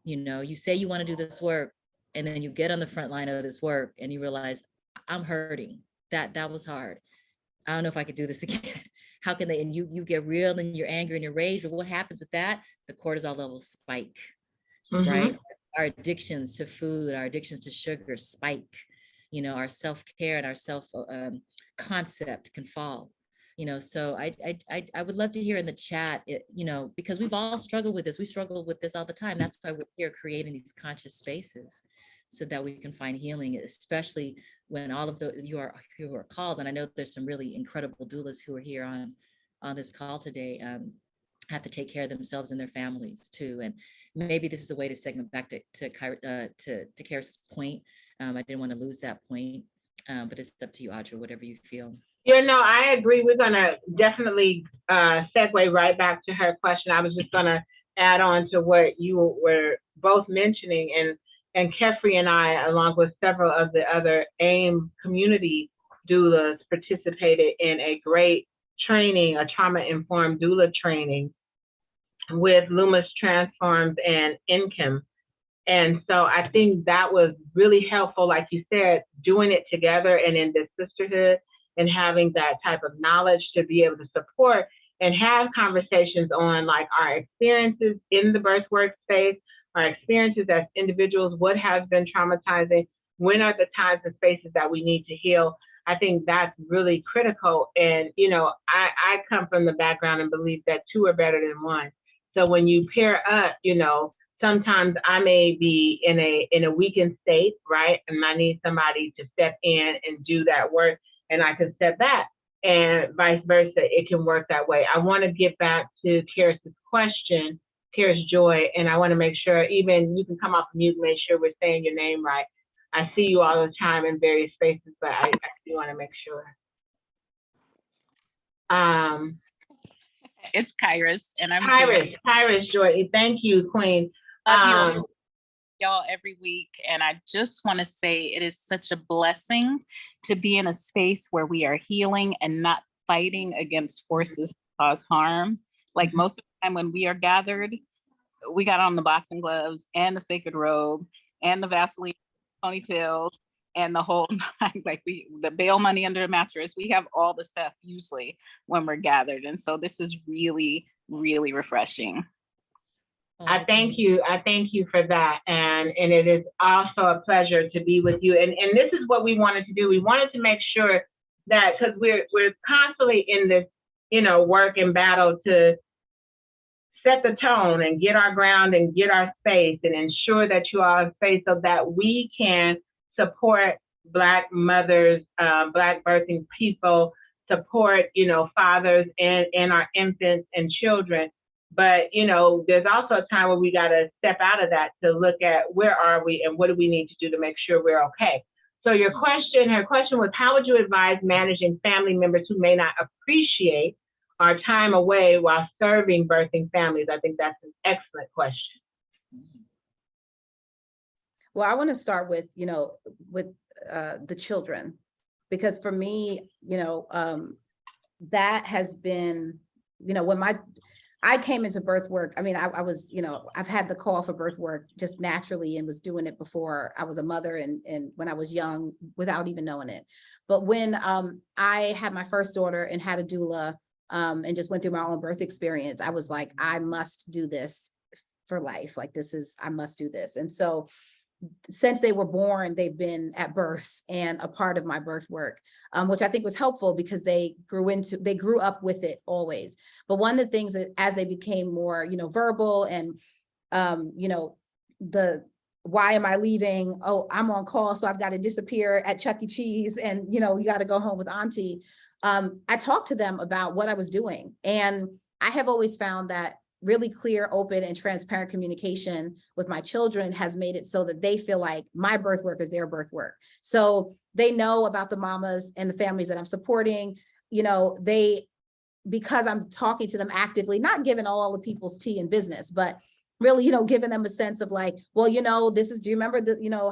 you say you want to do this work, and then you get on the front line of this work and you realize, I'm hurting. That was hard. I don't know if I could do this again. How can they? And you get real and you're angry and you're rage. But what happens with that? The cortisol levels spike, right? Our addictions to food, our addictions to sugar spike. Our self-care and our self concept can fall. So I would love to hear in the chat, because we've all struggled with this. We struggle with this all the time. That's why we're here creating these conscious spaces, so that we can find healing, especially when all of you who are called. And I know there's some really incredible doulas who are here on this call today, have to take care of themselves and their families too. And maybe this is a way to segment back to Karis's point. I didn't want to lose that point, but it's up to you, Audra, whatever you feel. I agree. We're going to definitely segue right back to her question. I was just going to add on to what you were both mentioning, and Kefri and I, along with several of the other AIM community doulas, participated in a great training, a trauma-informed doula training with Loomis Transforms and Income. And so I think that was really helpful, like you said, doing it together and in this sisterhood, and having that type of knowledge to be able to support and have conversations on like our experiences in the birth work space, our experiences as individuals, what has been traumatizing, when are the times and spaces that we need to heal. I think that's really critical. And, I come from the background and believe that two are better than one. So when you pair up, sometimes I may be in a weakened state, right? And I need somebody to step in and do that work, and I can step back, and vice versa. It can work that way. I want to get back to Karis' question, Karis Joy, and I want to make sure, even you can come off mute, make sure we're saying your name right. I see you all the time in various spaces, but I do want to make sure. It's Kairos, and I'm Kairos Joy. Thank you, Queen. Love you y'all every week, and I just want to say it is such a blessing to be in a space where we are healing and not fighting against forces that cause harm. Like most of the time when we are gathered, we got on the boxing gloves and the sacred robe and the Vaseline ponytails and the whole like the bail money under the mattress. We have all the stuff usually when we're gathered, and so this is really, really refreshing. I thank you for that, and it is also a pleasure to be with you. And this is what we wanted to do. We wanted to make sure that, because we're constantly in this, work and battle to set the tone and get our ground and get our space and ensure that you are in space so that we can support Black mothers, Black birthing people, support, fathers and our infants and children. But, there's also a time where we got to step out of that to look at where are we and what do we need to do to make sure we're okay. So her question was, how would you advise managing family members who may not appreciate our time away while serving birthing families? I think that's an excellent question. Well, I want to start with, the children, because for me, that has been, when I came into birth work, I mean, I was, I've had the call for birth work just naturally and was doing it before I was a mother and when I was young without even knowing it. But when I had my first daughter and had a doula and just went through my own birth experience, I was like, I must do this for life. Like, I must do this. And so since they were born, they've been at births and a part of my birth work, which I think was helpful because they grew up with it always. But one of the things that as they became more, verbal and, why am I leaving? Oh, I'm on call, so I've got to disappear at Chuck E. Cheese and, you got to go home with auntie. I talked to them about what I was doing. And I have always found that really clear, open, and transparent communication with my children has made it so that they feel like my birth work is their birth work. So they know about the mamas and the families that I'm supporting, because I'm talking to them actively, not giving all the people's tea and business, but really, giving them a sense of like, well, do you remember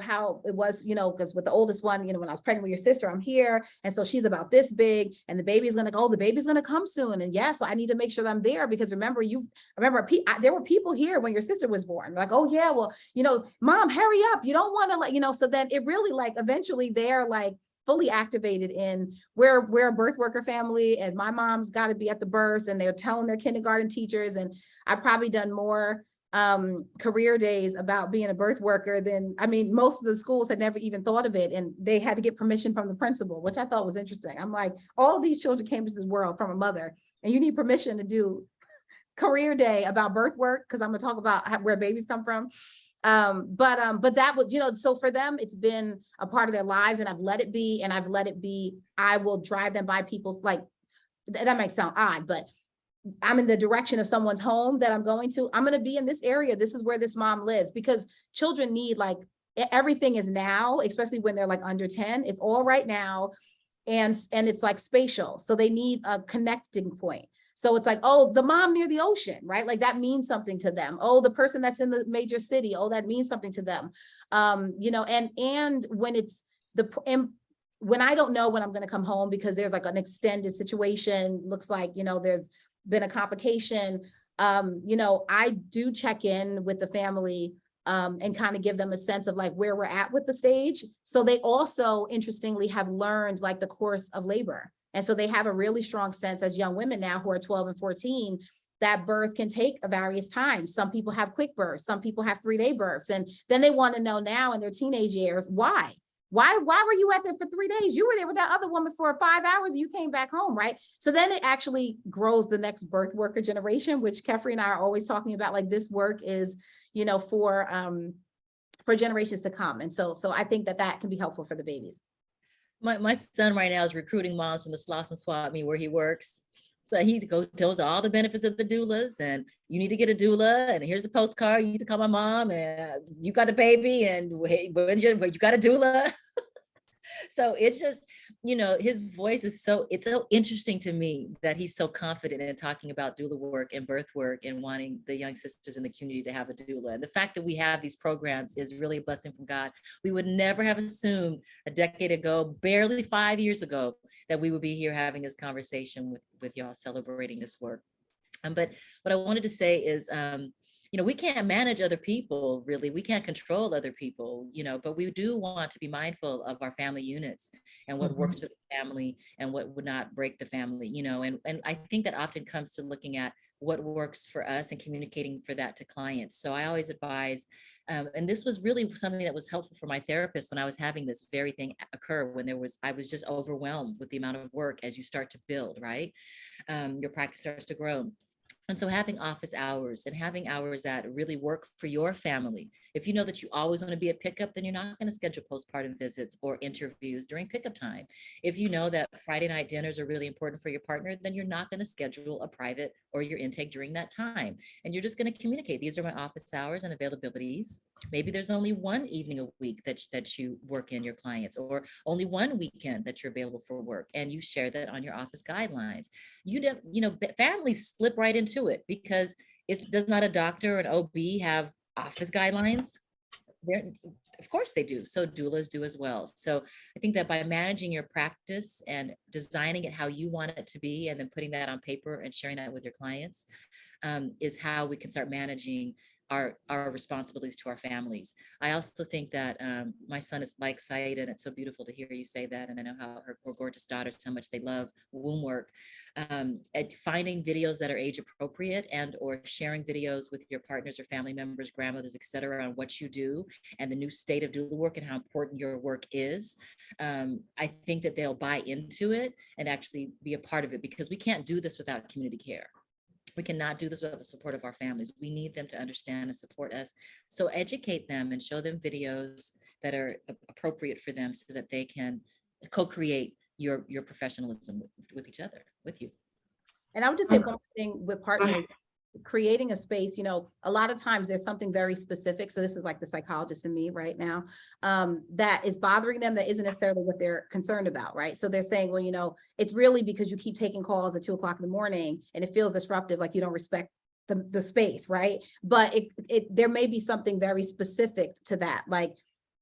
how it was, because with the oldest one, when I was pregnant with your sister, I'm here. And so she's about this big and the baby's going to go, the baby's going to come soon. And yeah, so I need to make sure that I'm there because remember there were people here when your sister was born. Like, oh yeah, well, mom, hurry up. You don't want to so then it really eventually they're fully activated in we're a birth worker family and my mom's got to be at the births and they're telling their kindergarten teachers. And I've probably done more career days about being a birth worker than, most of the schools had never even thought of it. And they had to get permission from the principal, which I thought was interesting. I'm like, all of these children came to this world from a mother and you need permission to do career day about birth work. Cause I'm gonna talk about where babies come from. But that was, so for them, it's been a part of their lives and I've let it be, I will drive them by people's that might sound odd, but I'm in the direction of someone's home that I'm going to, I'm going to be in this area. This is where this mom lives because children need everything is now, especially when they're under 10, it's all right now. And it's spatial. So they need a connecting point. So it's oh, the mom near the ocean, right? That means something to them. Oh, the person that's in the major city. Oh, that means something to them. And when it's when I don't know when I'm going to come home because there's an extended situation, looks like, there's been a complication, I do check in with the family and kind of give them a sense of where we're at with the stage. So they also, interestingly, have learned the course of labor. And so they have a really strong sense as young women now who are 12 and 14, that birth can take various times. Some people have quick births, some people have 3-day births. And then they want to know now in their teenage years, why? Why were you at there for 3 days? You were there with that other woman for 5 hours and you came back home, right? So then it actually grows the next birth worker generation, which Kefri and I are always talking about, like this work is, you know, for generations to come. And so I think that can be helpful for the babies. My son right now is recruiting moms from the Sloss and Swap Meet where he works. So he tells all the benefits of the doulas, and you need to get a doula, and here's the postcard. You need to call my mom, and you got a baby, and hey, you got a doula. So it's just, you know, his voice is it's so interesting to me that he's so confident in talking about doula work and birth work and wanting the young sisters in the community to have a doula. And the fact that we have these programs is really a blessing from God. We would never have assumed a decade ago, barely 5 years ago, that we would be here having this conversation with y'all celebrating this work. But what I wanted to say is, you know, we can't manage other people, really. We can't control other people, you know, but we do want to be mindful of our family units and what works for the family and what would not break the family, you know, and I think that often comes to looking at what works for us and communicating for that to clients. So I always advise, and this was really something that was helpful for my therapist when I was having this very thing occur, when I was just overwhelmed with the amount of work as you start to build, right? Your practice starts to grow. And so having office hours and having hours that really work for your family. If you know that you always want to be at pickup, then you're not going to schedule postpartum visits or interviews during pickup time. If you know that Friday night dinners are really important for your partner, then you're not going to schedule a private or your intake during that time. And you're just going to communicate. These are my office hours and availabilities. Maybe there's only one evening a week that you work in your clients, or only one weekend that you're available for work, and you share that on your office guidelines. You know, families slip right into it because does not a doctor or an OB have office guidelines? Of course they do. So doulas do as well. So I think that by managing your practice and designing it how you want it to be, and then putting that on paper and sharing that with your clients, is how we can start managing our responsibilities to our families. I also think that my son is like Said, and it's so beautiful to hear you say that. And I know how her gorgeous daughters, how much they love womb work. At finding videos that are age appropriate and or sharing videos with your partners or family members, grandmothers, et cetera, on what you do and the new state of doula work and how important your work is. I think that they'll buy into it and actually be a part of it, because we can't do this without community care. We cannot do this without the support of our families. We need them to understand and support us. So educate them and show them videos that are appropriate for them so that they can co-create your professionalism with each other, with you. And I would just say one thing with partners, creating a space, you know, a lot of times there's something very specific. So this is like the psychologist in me right now, that is bothering them that isn't necessarily what they're concerned about, right? So they're saying, well, you know, it's really because you keep taking calls at 2 o'clock in the morning and it feels disruptive, like you don't respect the space, right? But there may be something very specific to that. Like,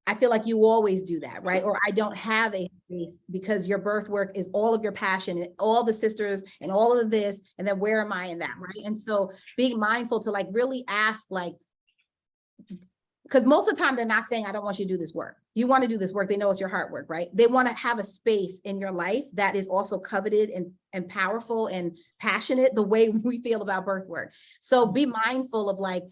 I feel like you always do that, right? Or I don't have a space because your birth work is all of your passion and all the sisters and all of this, and then where am I in that, right? And so being mindful to like really ask, like, because most of the time they're not saying, I don't want you to do this work. You want to do this work. They know it's your heart work, right? They want to have a space in your life that is also coveted and powerful and passionate the way we feel about birth work. So be mindful of like,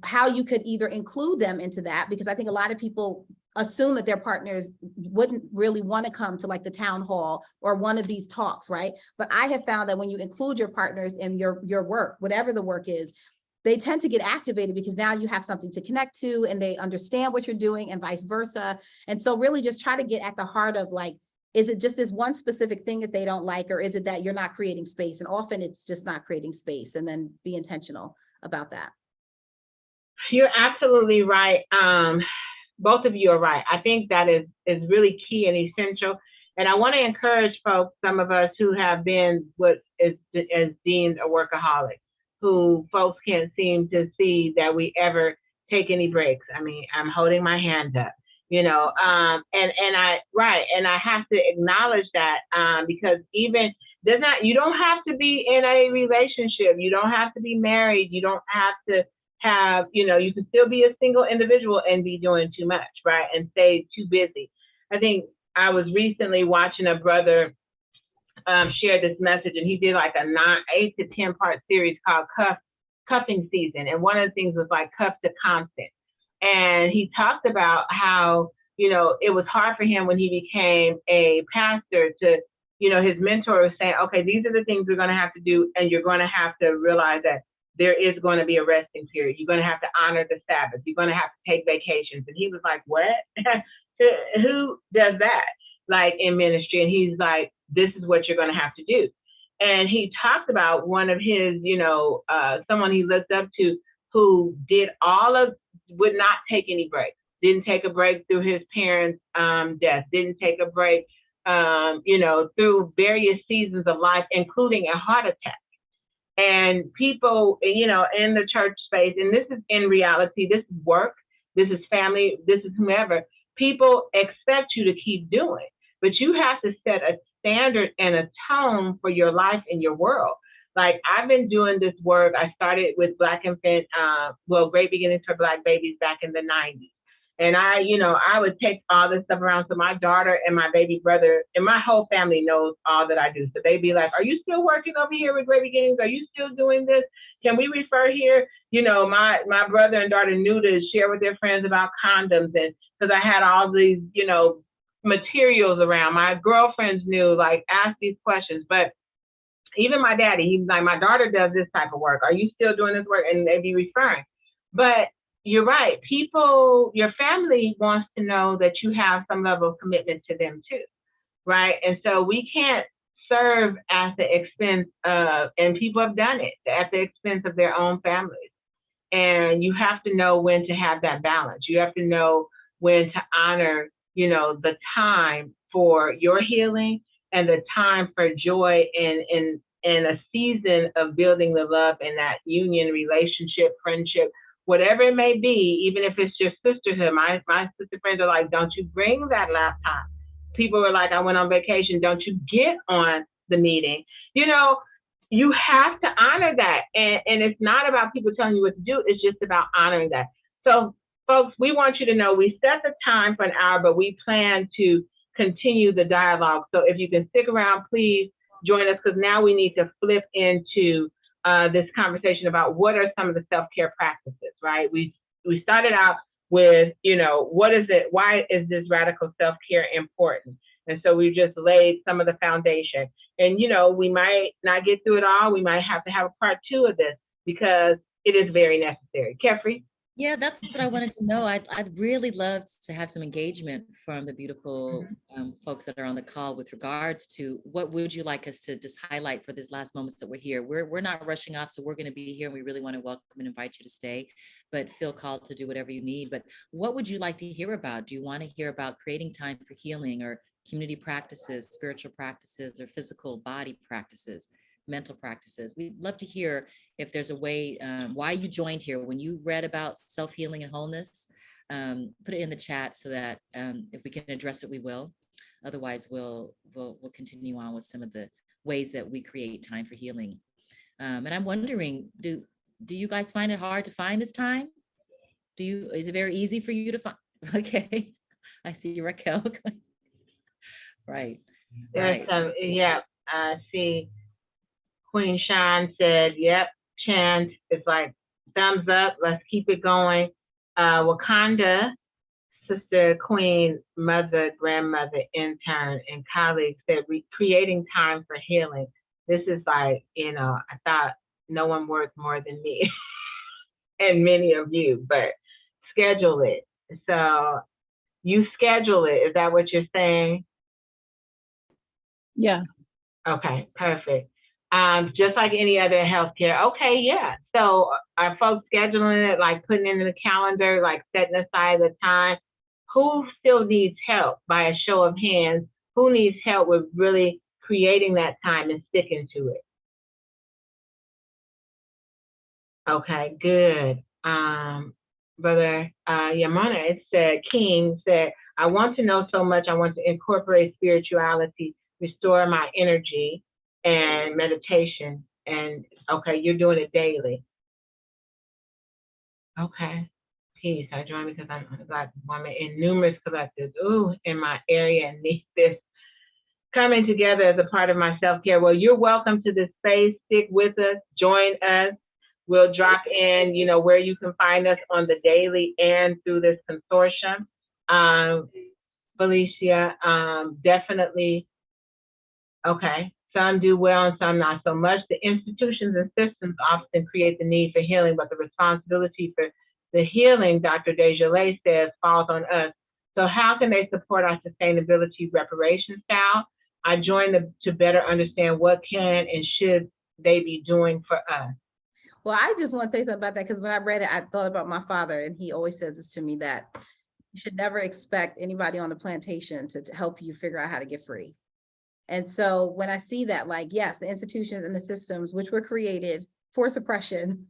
how you could either include them into that, because I think a lot of people assume that their partners wouldn't really want to come to like the town hall or one of these talks, right? But I have found that when you include your partners in your work, whatever the work is, they tend to get activated because now you have something to connect to and they understand what you're doing and vice versa. And so really just try to get at the heart of like, is it just this one specific thing that they don't like, or is it that you're not creating space? And often it's just not creating space, and then be intentional about that. You're absolutely right. Both of you are right. I think that is really key and essential. And I want to encourage folks, some of us who have been what is deemed a workaholic, who folks can't seem to see that we ever take any breaks. I mean, I'm holding my hand up, you know, and I have to acknowledge that because even you don't have to be in a relationship. You don't have to be married. You don't have to have, you know, you can still be a single individual and be doing too much, right? And stay too busy. I think I was recently watching a brother share this message, and he did like a 8 to 10 part series called Cuffing Season. And one of the things was like cuff to constant. And he talked about how you know, it was hard for him when he became a pastor to, you know, his mentor was saying, okay, these are the things we're going to have to do. And you're going to have to realize that there is going to be a resting period. You're going to have to honor the Sabbath. You're going to have to take vacations. And he was like, what? Who does that? Like in ministry? And he's like, this is what you're going to have to do. And he talked about one of his, you know, someone he looked up to who did would not take any breaks, didn't take a break through his parents' death, didn't take a break, you know, through various seasons of life, including a heart attack. And people, you know, in the church space, and this is in reality, this is work, this is family, this is whomever, people expect you to keep doing, but you have to set a standard and a tone for your life and your world. Like I've been doing this work. I started with Black Infant, Great Beginnings for Black Babies back in the 90s. And I would take all this stuff around. So my daughter and my baby brother and my whole family knows all that I do. So they'd be like, are you still working over here with Great Beginnings? Are you still doing this? Can we refer here? You know, my brother and daughter knew to share with their friends about condoms. And because I had all these, you know, materials around. My girlfriends knew, like, ask these questions. But even my daddy, he was like, my daughter does this type of work. Are you still doing this work? And they'd be referring. But you're right. People, your family wants to know that you have some level of commitment to them too, right? And so we can't serve at the expense of, and people have done it, at the expense of their own families. And you have to know when to have that balance. You have to know when to honor, you know, the time for your healing and the time for joy in a season of building the love and that union, relationship, friendship, whatever it may be, even if it's your sisterhood. My sister friends are like, don't you bring that laptop. People were like, I went on vacation. Don't you get on the meeting. You know, you have to honor that. And it's not about people telling you what to do. It's just about honoring that. So folks, we want you to know we set the time for an hour, but we plan to continue the dialogue. So if you can stick around, please join us, because now we need to flip into this conversation about what are some of the self-care practices, right? We started out with, you know, what is it? Why is this radical self-care important? And so we just laid some of the foundation. And, you know, we might not get through it all. We might have to have a part 2 of this because it is very necessary. Kefri? Yeah, that's what I wanted to know. I'd really love to have some engagement from the beautiful folks that are on the call with regards to what would you like us to just highlight for these last moments that we're here. We're not rushing off, so we're going to be here, and we really want to welcome and invite you to stay, but feel called to do whatever you need. But what would you like to hear about? Do you want to hear about creating time for healing, or community practices, spiritual practices, or physical body practices, mental practices? We'd love to hear if there's a way, why you joined here. When you read about self-healing and wholeness, put it in the chat so that if we can address it, we will. Otherwise, we'll continue on with some of the ways that we create time for healing. And I'm wondering, do you guys find it hard to find this time? Is it very easy for you to find? Okay, I see Raquel. Right. Yeah, I see. Queen Sean said, yep, chant. It's like thumbs up. Let's keep it going. Wakanda, sister, queen, mother, grandmother, intern, and colleagues said, creating time for healing. This is like, you know, I thought no one worked more than me and many of you, but schedule it. So you schedule it. Is that what you're saying? Yeah. Okay, perfect. Just like any other healthcare. Okay, yeah. So are folks scheduling it, like putting it in the calendar, like setting aside the time? Who still needs help, by a show of hands? Who needs help with really creating that time and sticking to it? Okay, good. Brother Yamona, it said, King said, I want to know so much. I want to incorporate spirituality, restore my energy, and meditation. And okay, you're doing it daily. Okay. Peace. I join because I'm a Black woman in numerous collectives. Ooh, in my area, and need this coming together as a part of my self-care. Well, you're welcome to this space. Stick with us, join us. We'll drop in, you know, where you can find us on the daily and through this consortium. Felicia, definitely. Okay, some do well and some not so much. The institutions and systems often create the need for healing, but the responsibility for the healing, Dr. Desjardins says, falls on us. So how can they support our sustainability reparation style? I joined to better understand what can and should they be doing for us. Well, I just want to say something about that, because when I read it, I thought about my father, and he always says this to me, that you should never expect anybody on the plantation to help you figure out how to get free. And so when I see that, like, yes, the institutions and the systems which were created for suppression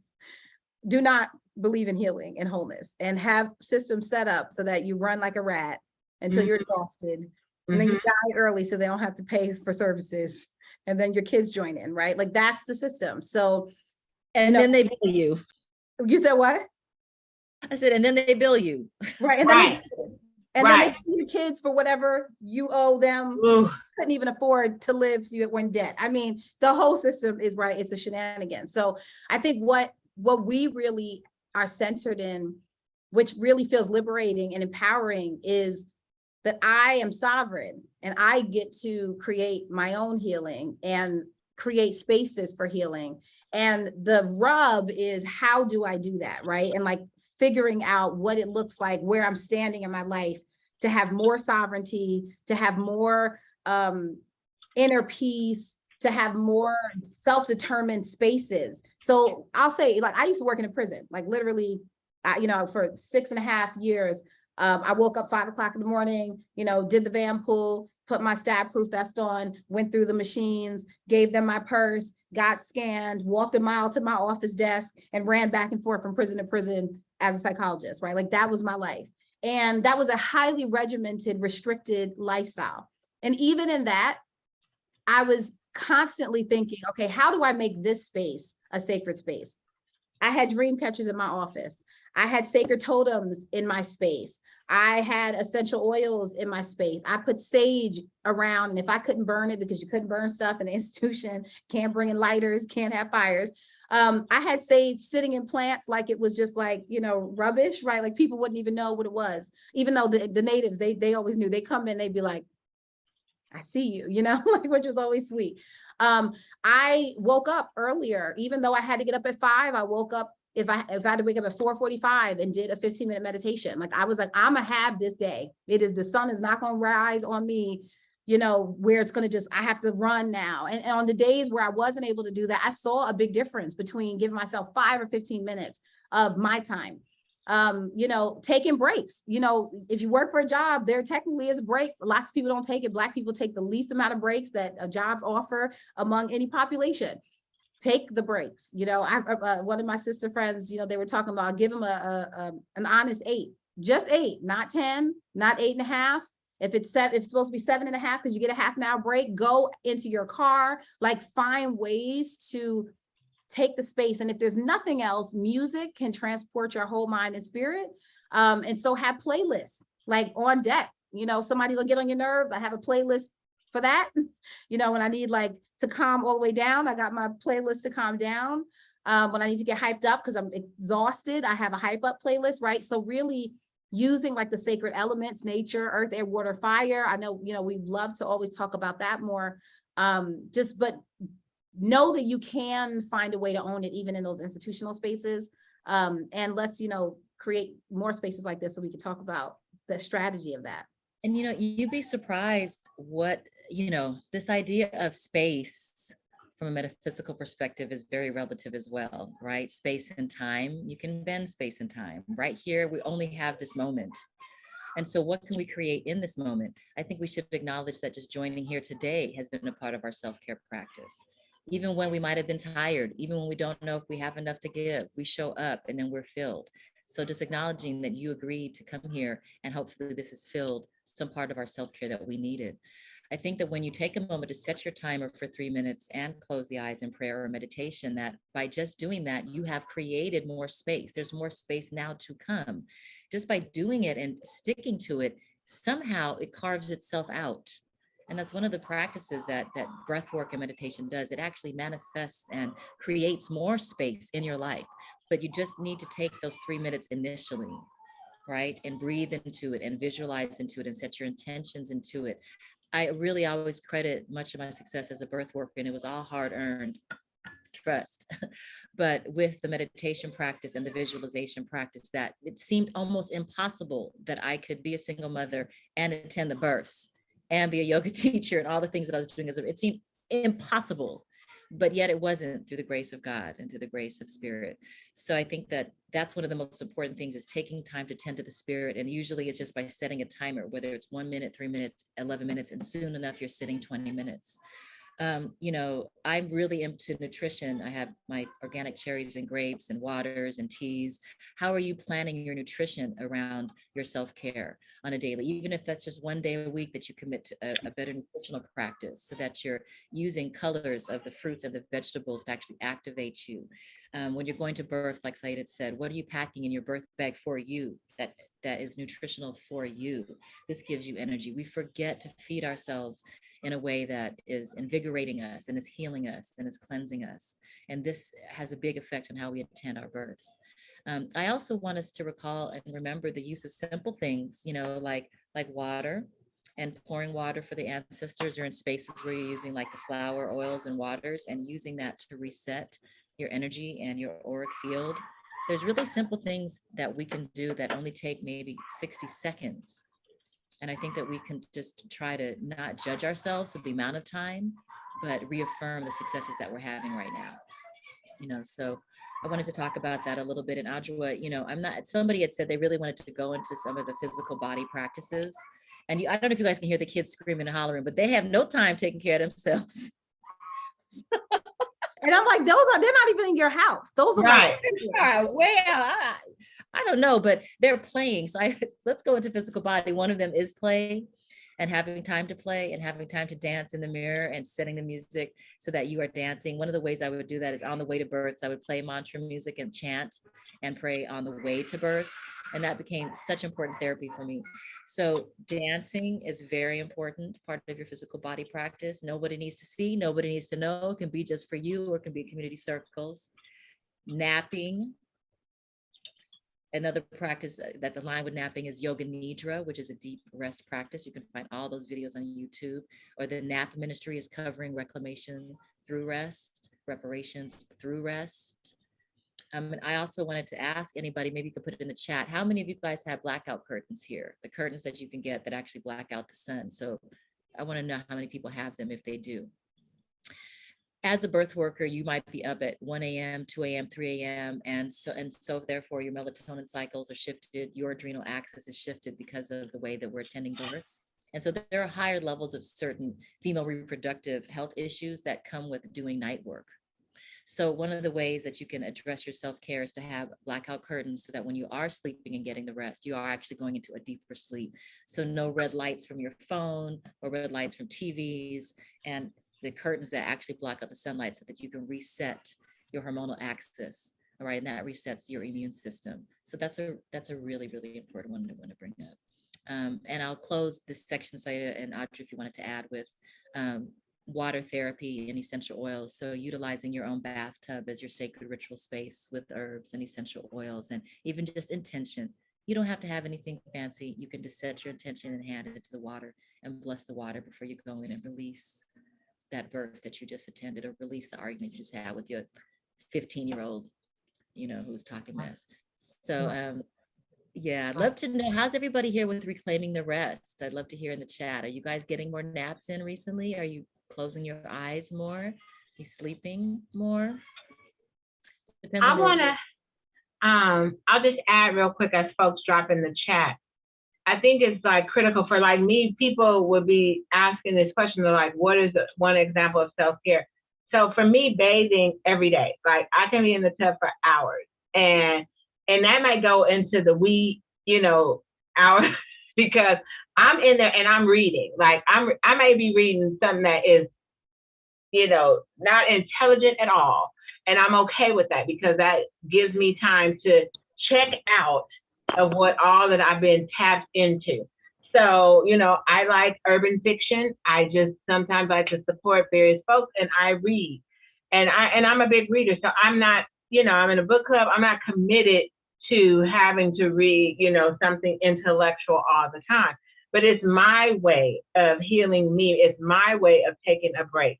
do not believe in healing and wholeness, and have systems set up so that you run like a rat until you're exhausted, and then you die early so they don't have to pay for services, and then your kids join in, right? Like, that's the system. So, And then they bill you. you said what? I said, and then they bill you. Right. And then then they pay your kids for whatever you owe them. Ooh. Couldn't even afford to live, so you were in debt. I mean, the whole system is right. It's a shenanigan. So I think what we really are centered in, which really feels liberating and empowering, is that I am sovereign and I get to create my own healing and create spaces for healing. And the rub is, how do I do that, right? And like figuring out what it looks like, where I'm standing in my life, to have more sovereignty, to have more inner peace, to have more self-determined spaces. So I'll say, like, I used to work in a prison, like literally, for 6.5 years. I woke up 5 o'clock in the morning, did the van pull, put my stab-proof vest on, went through the machines, gave them my purse, got scanned, walked a mile to my office desk, and ran back and forth from prison to prison as a psychologist, right? Like, that was my life. And that was a highly regimented, restricted lifestyle. And even in that, I was constantly thinking, okay, how do I make this space a sacred space? I had dream catchers in my office. I had sacred totems in my space. I had essential oils in my space. I put sage around, and if I couldn't burn it, because you couldn't burn stuff in the institution, can't bring in lighters, can't have fires. I had sage sitting in plants like it was just like, rubbish, right? Like people wouldn't even know what it was. Even though the natives, they always knew. They come in, they'd be like, I see you, like, which was always sweet. I woke up earlier, even though I had to get up at 5. I woke up, if I had to wake up at 4:45 and did a 15-minute meditation. Like, I was like, I'm gonna have this day. The sun is not gonna rise on me, where it's gonna just, I have to run now. And on the days where I wasn't able to do that, I saw a big difference between giving myself 5 or 15 minutes of my time. Taking breaks. If you work for a job, there technically is a break. Lots of people don't take it. Black people take the least amount of breaks that jobs offer among any population. Take the breaks. One of my sister friends, they were talking about, give them an honest 8, just 8, not 10, not 8.5. If it's supposed to be 7.5, because you get a half an hour break, go into your car, like, find ways to take the space. And if there's nothing else, music can transport your whole mind and spirit. And so have playlists like on deck. Somebody will get on your nerves, I have a playlist for that. When I need like to calm all the way down, I got my playlist to calm down. When I need to get hyped up because I'm exhausted, I have a hype up playlist, right? So really using like the sacred elements, nature, earth, air, water, fire. I know, we love to always talk about that more. But know that you can find a way to own it, even in those institutional spaces. And let's, create more spaces like this so we can talk about the strategy of that. And, you'd be surprised what, this idea of space from a metaphysical perspective is very relative as well, right? Space and time, you can bend space and time. Right here, we only have this moment. And so what can we create in this moment? I think we should acknowledge that just joining here today has been a part of our self-care practice. Even when we might have been tired, even when we don't know if we have enough to give, we show up and then we're filled. So just acknowledging that you agreed to come here, and hopefully this has filled some part of our self-care that we needed. I think that when you take a moment to set your timer for 3 minutes and close the eyes in prayer or meditation, that by just doing that, you have created more space. There's more space now to come. Just by doing it and sticking to it, somehow it carves itself out. And that's one of the practices that breath work and meditation does. It actually manifests and creates more space in your life, but you just need to take those 3 minutes initially. right? And breathe into it and visualize into it and set your intentions into it. I really always credit much of my success as a birth worker, and it was all hard earned trust. But with the meditation practice and the visualization practice, that it seemed almost impossible that I could be a single mother and attend the births and be a yoga teacher and all the things that I was doing it seemed impossible. But yet it wasn't, through the grace of God and through the grace of spirit. So I think that that's one of the most important things, is taking time to tend to the spirit. And usually it's just by setting a timer, whether it's 1 minute, 3 minutes, 11 minutes, and soon enough you're sitting 20 minutes. You know, I'm really into nutrition. I have my organic cherries and grapes and waters and teas. How are you planning your nutrition around your self-care on a daily, even if that's just 1 day a week that you commit to a better nutritional practice, so that you're using colors of the fruits and the vegetables to actually activate you. When you're going to birth, like Said had said, what are you packing in your birth bag for you that is nutritional for you? This gives you energy. We forget to feed ourselves in a way that is invigorating us and is healing us and is cleansing us. And this has a big effect on how we attend our births. I also want us to recall and remember the use of simple things, you know, like water, and pouring water for the ancestors, or in spaces where you're using like the flower oils and waters, and using that to reset your energy and your auric field. There's really simple things that we can do that only take maybe 60 seconds. And I think that we can just try to not judge ourselves with the amount of time, but reaffirm the successes that we're having right now. You know, so I wanted to talk about that a little bit. And Audra, you know, somebody had said they really wanted to go into some of the physical body practices. And I don't know if you guys can hear the kids screaming and hollering, but they have no time taking care of themselves. And I'm like, they're not even in your house. Those are Right. Like, I don't know, but they're playing. So let's go into physical body. One of them is play, and having time to play and having time to dance in the mirror and setting the music so that you are dancing. One of the ways I would do that is on the way to births, I would play mantra music and chant and pray on the way to births. And that became such important therapy for me. So dancing is very important part of your physical body practice. Nobody needs to see, nobody needs to know. It can be just for you, or it can be community circles. Napping. Another practice that's aligned with napping is yoga nidra, which is a deep rest practice. You can find all those videos on YouTube. Or the nap ministry is covering reclamation through rest, reparations through rest. And I also wanted to ask anybody, maybe you could put it in the chat, how many of you guys have blackout curtains here? The curtains that you can get that actually black out the sun. So I want to know how many people have them if they do. As a birth worker, you might be up at 1 a.m., 2 a.m., 3 a.m. And so therefore your melatonin cycles are shifted, your adrenal axis is shifted because of the way that we're attending births. And so there are higher levels of certain female reproductive health issues that come with doing night work. So one of the ways that you can address your self-care is to have blackout curtains, so that when you are sleeping and getting the rest, you are actually going into a deeper sleep. So no red lights from your phone or red lights from TVs, and the curtains that actually block out the sunlight, so that you can reset your hormonal axis. All right, and that resets your immune system. So that's a really, really important one to want to bring up. And I'll close this section, Saya and Audrey, if you wanted to add, with water therapy and essential oils. So utilizing your own bathtub as your sacred ritual space with herbs and essential oils, and even just intention. You don't have to have anything fancy. You can just set your intention and hand it to the water and bless the water before you go in and release that birth that you just attended, or release the argument you just had with your 15-year-old, you know, who's talking mess. So yeah, I'd love to know, how's everybody here with reclaiming the rest? I'd love to hear in the chat. Are you guys getting more naps in recently? Are you closing your eyes more? Are you sleeping more? Depends on I'll just add real quick as folks drop in the chat. I think it's like critical for like me, people would be asking this question, they're like, what is one example of self-care? So for me, bathing every day, like I can be in the tub for hours, and that might go into the wee, you know, hours because I'm in there and I'm reading. Like I may be reading something that is, you know, not intelligent at all. And I'm okay with that, because that gives me time to check out of what all that I've been tapped into. So, you know, I like urban fiction. I just sometimes like to support various folks, and I read. And I'm a big reader. So I'm not, you know, I'm in a book club. I'm not committed to having to read, something intellectual all the time. But it's my way of healing me. It's my way of taking a break.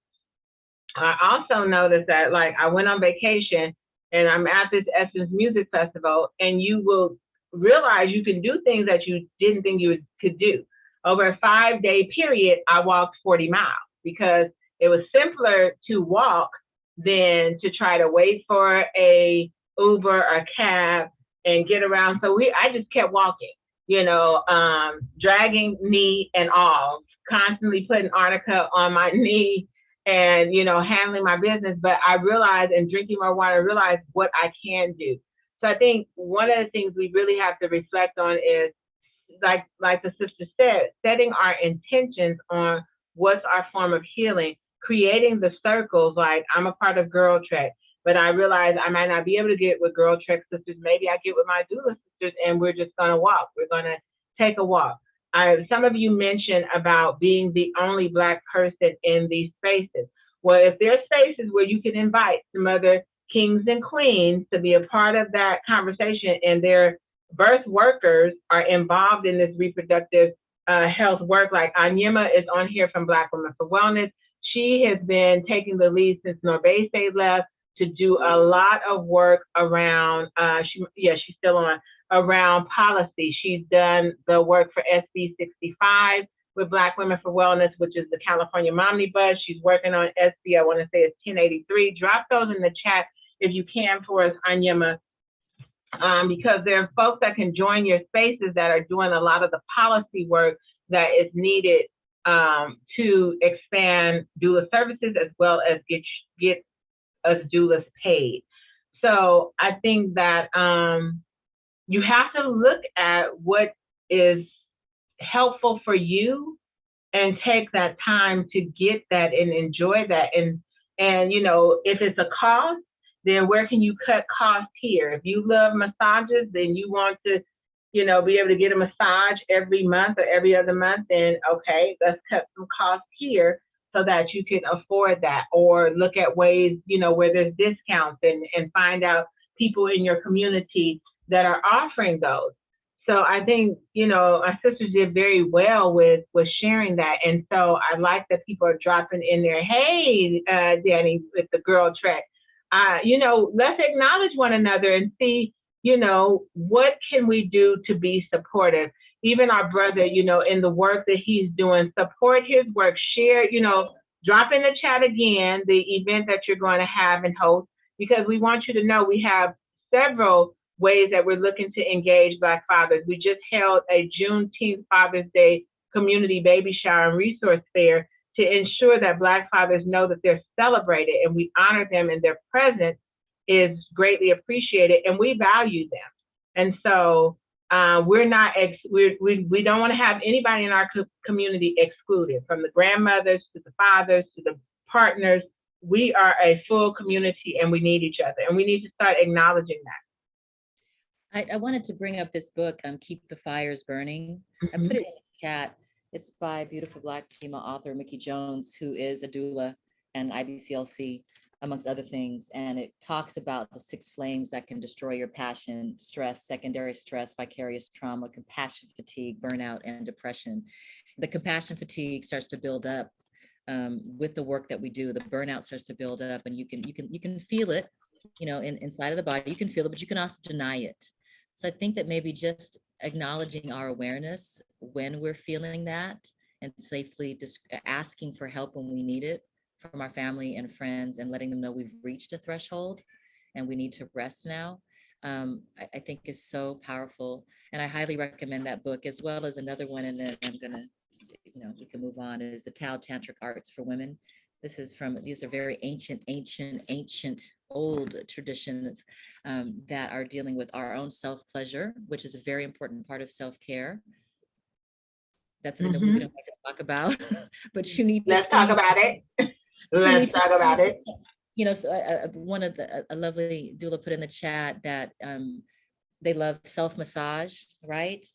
I also noticed that, like, I went on vacation and I'm at this Essence Music Festival, and you will realize you can do things that you didn't think you could do. Over a 5-day period, I walked 40 miles because it was simpler to walk than to try to wait for a Uber or cab and get around. So I just kept walking, dragging knee and all, constantly putting arnica on my knee and, handling my business. But I realized, and drinking my water, I realized what I can do. So I think one of the things we really have to reflect on is, like the sister said, setting our intentions on what's our form of healing, creating the circles. Like, I'm a part of Girl Trek, but I realize I might not be able to get with Girl Trek sisters. Maybe I get with my doula sisters and we're just going to walk. We're going to take a walk. Some of you mentioned about being the only Black person in these spaces. Well, if there's spaces where you can invite some other kings and queens to be a part of that conversation, and their birth workers are involved in this reproductive health work, like Anyema is on here from Black Women for Wellness. She has been taking the lead since Norbese left to do a lot of work around, she's still on, around policy. She's done the work for SB 65 with Black Women for Wellness, which is the California Momnibus. She's working on SB, I want to say it's 1083. Drop those in the chat if you can for us, Anyema, because there are folks that can join your spaces that are doing a lot of the policy work that is needed to expand doula services, as well as get us doulas paid. So I think that you have to look at what is helpful for you and take that time to get that and enjoy that. And if it's a cost, then where can you cut costs here? If you love massages, then you want to, be able to get a massage every month or every other month, then okay, let's cut some costs here so that you can afford that. Or look at ways, where there's discounts and find out people in your community that are offering those. So I think, our sisters did very well with sharing that. And so I like that people are dropping in there, hey, Danny, with the Girl Trek. Let's acknowledge one another and see, what can we do to be supportive? Even our brother, in the work that he's doing, support his work, share, drop in the chat again, the event that you're going to have and host, because we want you to know we have several ways that we're looking to engage Black fathers. We just held a Juneteenth Father's Day community baby shower and resource fair to ensure that Black fathers know that they're celebrated and we honor them, and their presence is greatly appreciated and we value them. And so we don't want to have anybody in our community excluded, from the grandmothers to the fathers to the partners. We are a full community and we need each other, and we need to start acknowledging that. I wanted to bring up this book, Keep the Fires Burning. I put it in the chat. It's by beautiful Black female author, Mickey Jones, who is a doula and IBCLC, amongst other things. And it talks about the 6 flames that can destroy your passion: stress, secondary stress, vicarious trauma, compassion fatigue, burnout, and depression. The compassion fatigue starts to build up with the work that we do. The burnout starts to build up, and you can feel it, inside of the body. You can feel it, but you can also deny it. So I think that maybe just acknowledging our awareness when we're feeling that, and safely just asking for help when we need it from our family and friends, and letting them know we've reached a threshold and we need to rest now, I think is so powerful. And I highly recommend that book, as well as another one. And then I'm gonna, we can move on, is the Tao Tantric Arts for Women. These are very ancient old traditions that are dealing with our own self-pleasure, which is a very important part of self-care. That's something that we don't like to talk about, but you need to. Let's talk about it. Let's talk about it. So a lovely doula put in the chat that they love self-massage, right?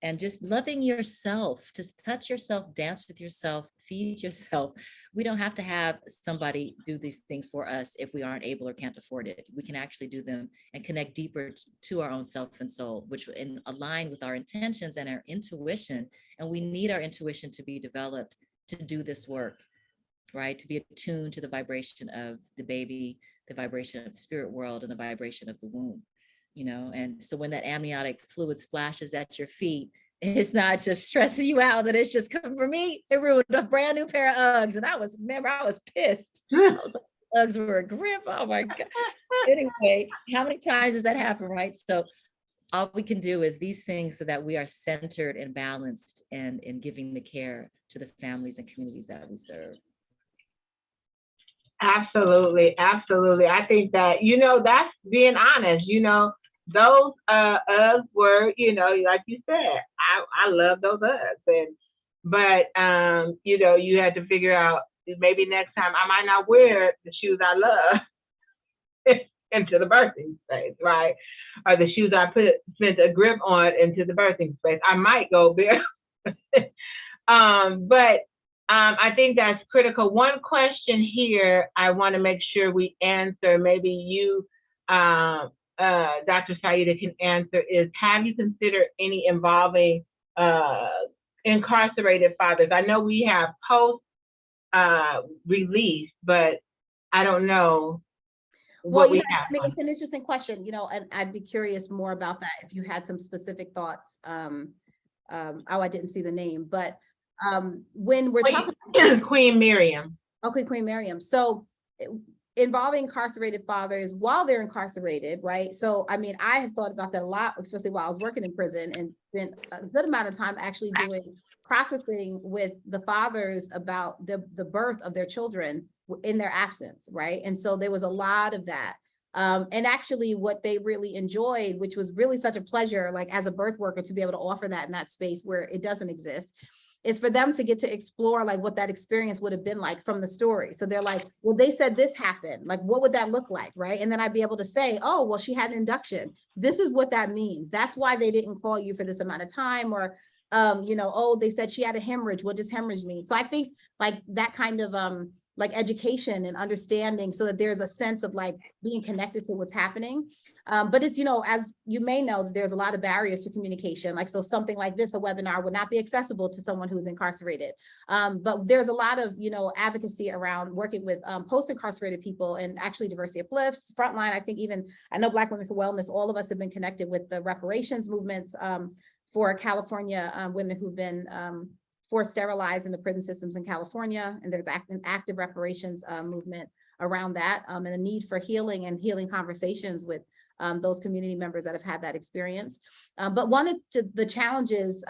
and just loving yourself, just touch yourself, dance with yourself, feed yourself. We don't have to have somebody do these things for us if we aren't able or can't afford it. We can actually do them and connect deeper to our own self and soul, which align with our intentions and our intuition. And we need our intuition to be developed to do this work, right? To be attuned to the vibration of the baby, the vibration of the spirit world, and the vibration of the womb. And so when that amniotic fluid splashes at your feet, it's not just stressing you out that it's just coming. For me, it ruined a brand new pair of Uggs. And I was pissed. I was like, Uggs were a grip. Oh my God. Anyway, how many times does that happen, right? So all we can do is these things so that we are centered and balanced and in giving the care to the families and communities that we serve. Absolutely. Absolutely. I think that, that's being honest, those Uggs were, like you said, I love those Uggs. But you had to figure out maybe next time I might not wear the shoes I love into the birthing space, right? Or the shoes I spent a grip on into the birthing space. I might go there. But I think that's critical. One question here I want to make sure we answer, maybe you, Dr. Saida can answer, is have you considered any involving incarcerated fathers? I know we have post release, but I don't know. Well, it's an interesting question, and I'd be curious more about that if you had some specific thoughts. I didn't see the name, but when we're talking about Queen Miriam. Okay, Queen Miriam. So involving incarcerated fathers while they're incarcerated, right? So, I have thought about that a lot, especially while I was working in prison, and spent a good amount of time actually doing processing with the fathers about the birth of their children in their absence, right? And so there was a lot of that. And actually what they really enjoyed, which was really such a pleasure, like as a birth worker, to be able to offer that in that space where it doesn't exist, is for them to get to explore like what that experience would have been like from the story. So they're like, well, they said this happened, like, what would that look like, right? And then I'd be able to say, oh, well, she had an induction. This is what that means. That's why they didn't call you for this amount of time, or, oh, they said she had a hemorrhage. What does hemorrhage mean? So I think like that kind of like education and understanding, so that there's a sense of like being connected to what's happening. But it's, as you may know, there's a lot of barriers to communication. Like, so something like this, a webinar, would not be accessible to someone who's incarcerated. But there's a lot of, advocacy around working with post-incarcerated people, and actually diversity uplifts, frontline. I know Black Women for Wellness, all of us have been connected with the reparations movements for California women who've been forced sterilized in the prison systems in California. And there's an active reparations movement around that, and the need for healing and healing conversations with those community members that have had that experience. But one of the challenges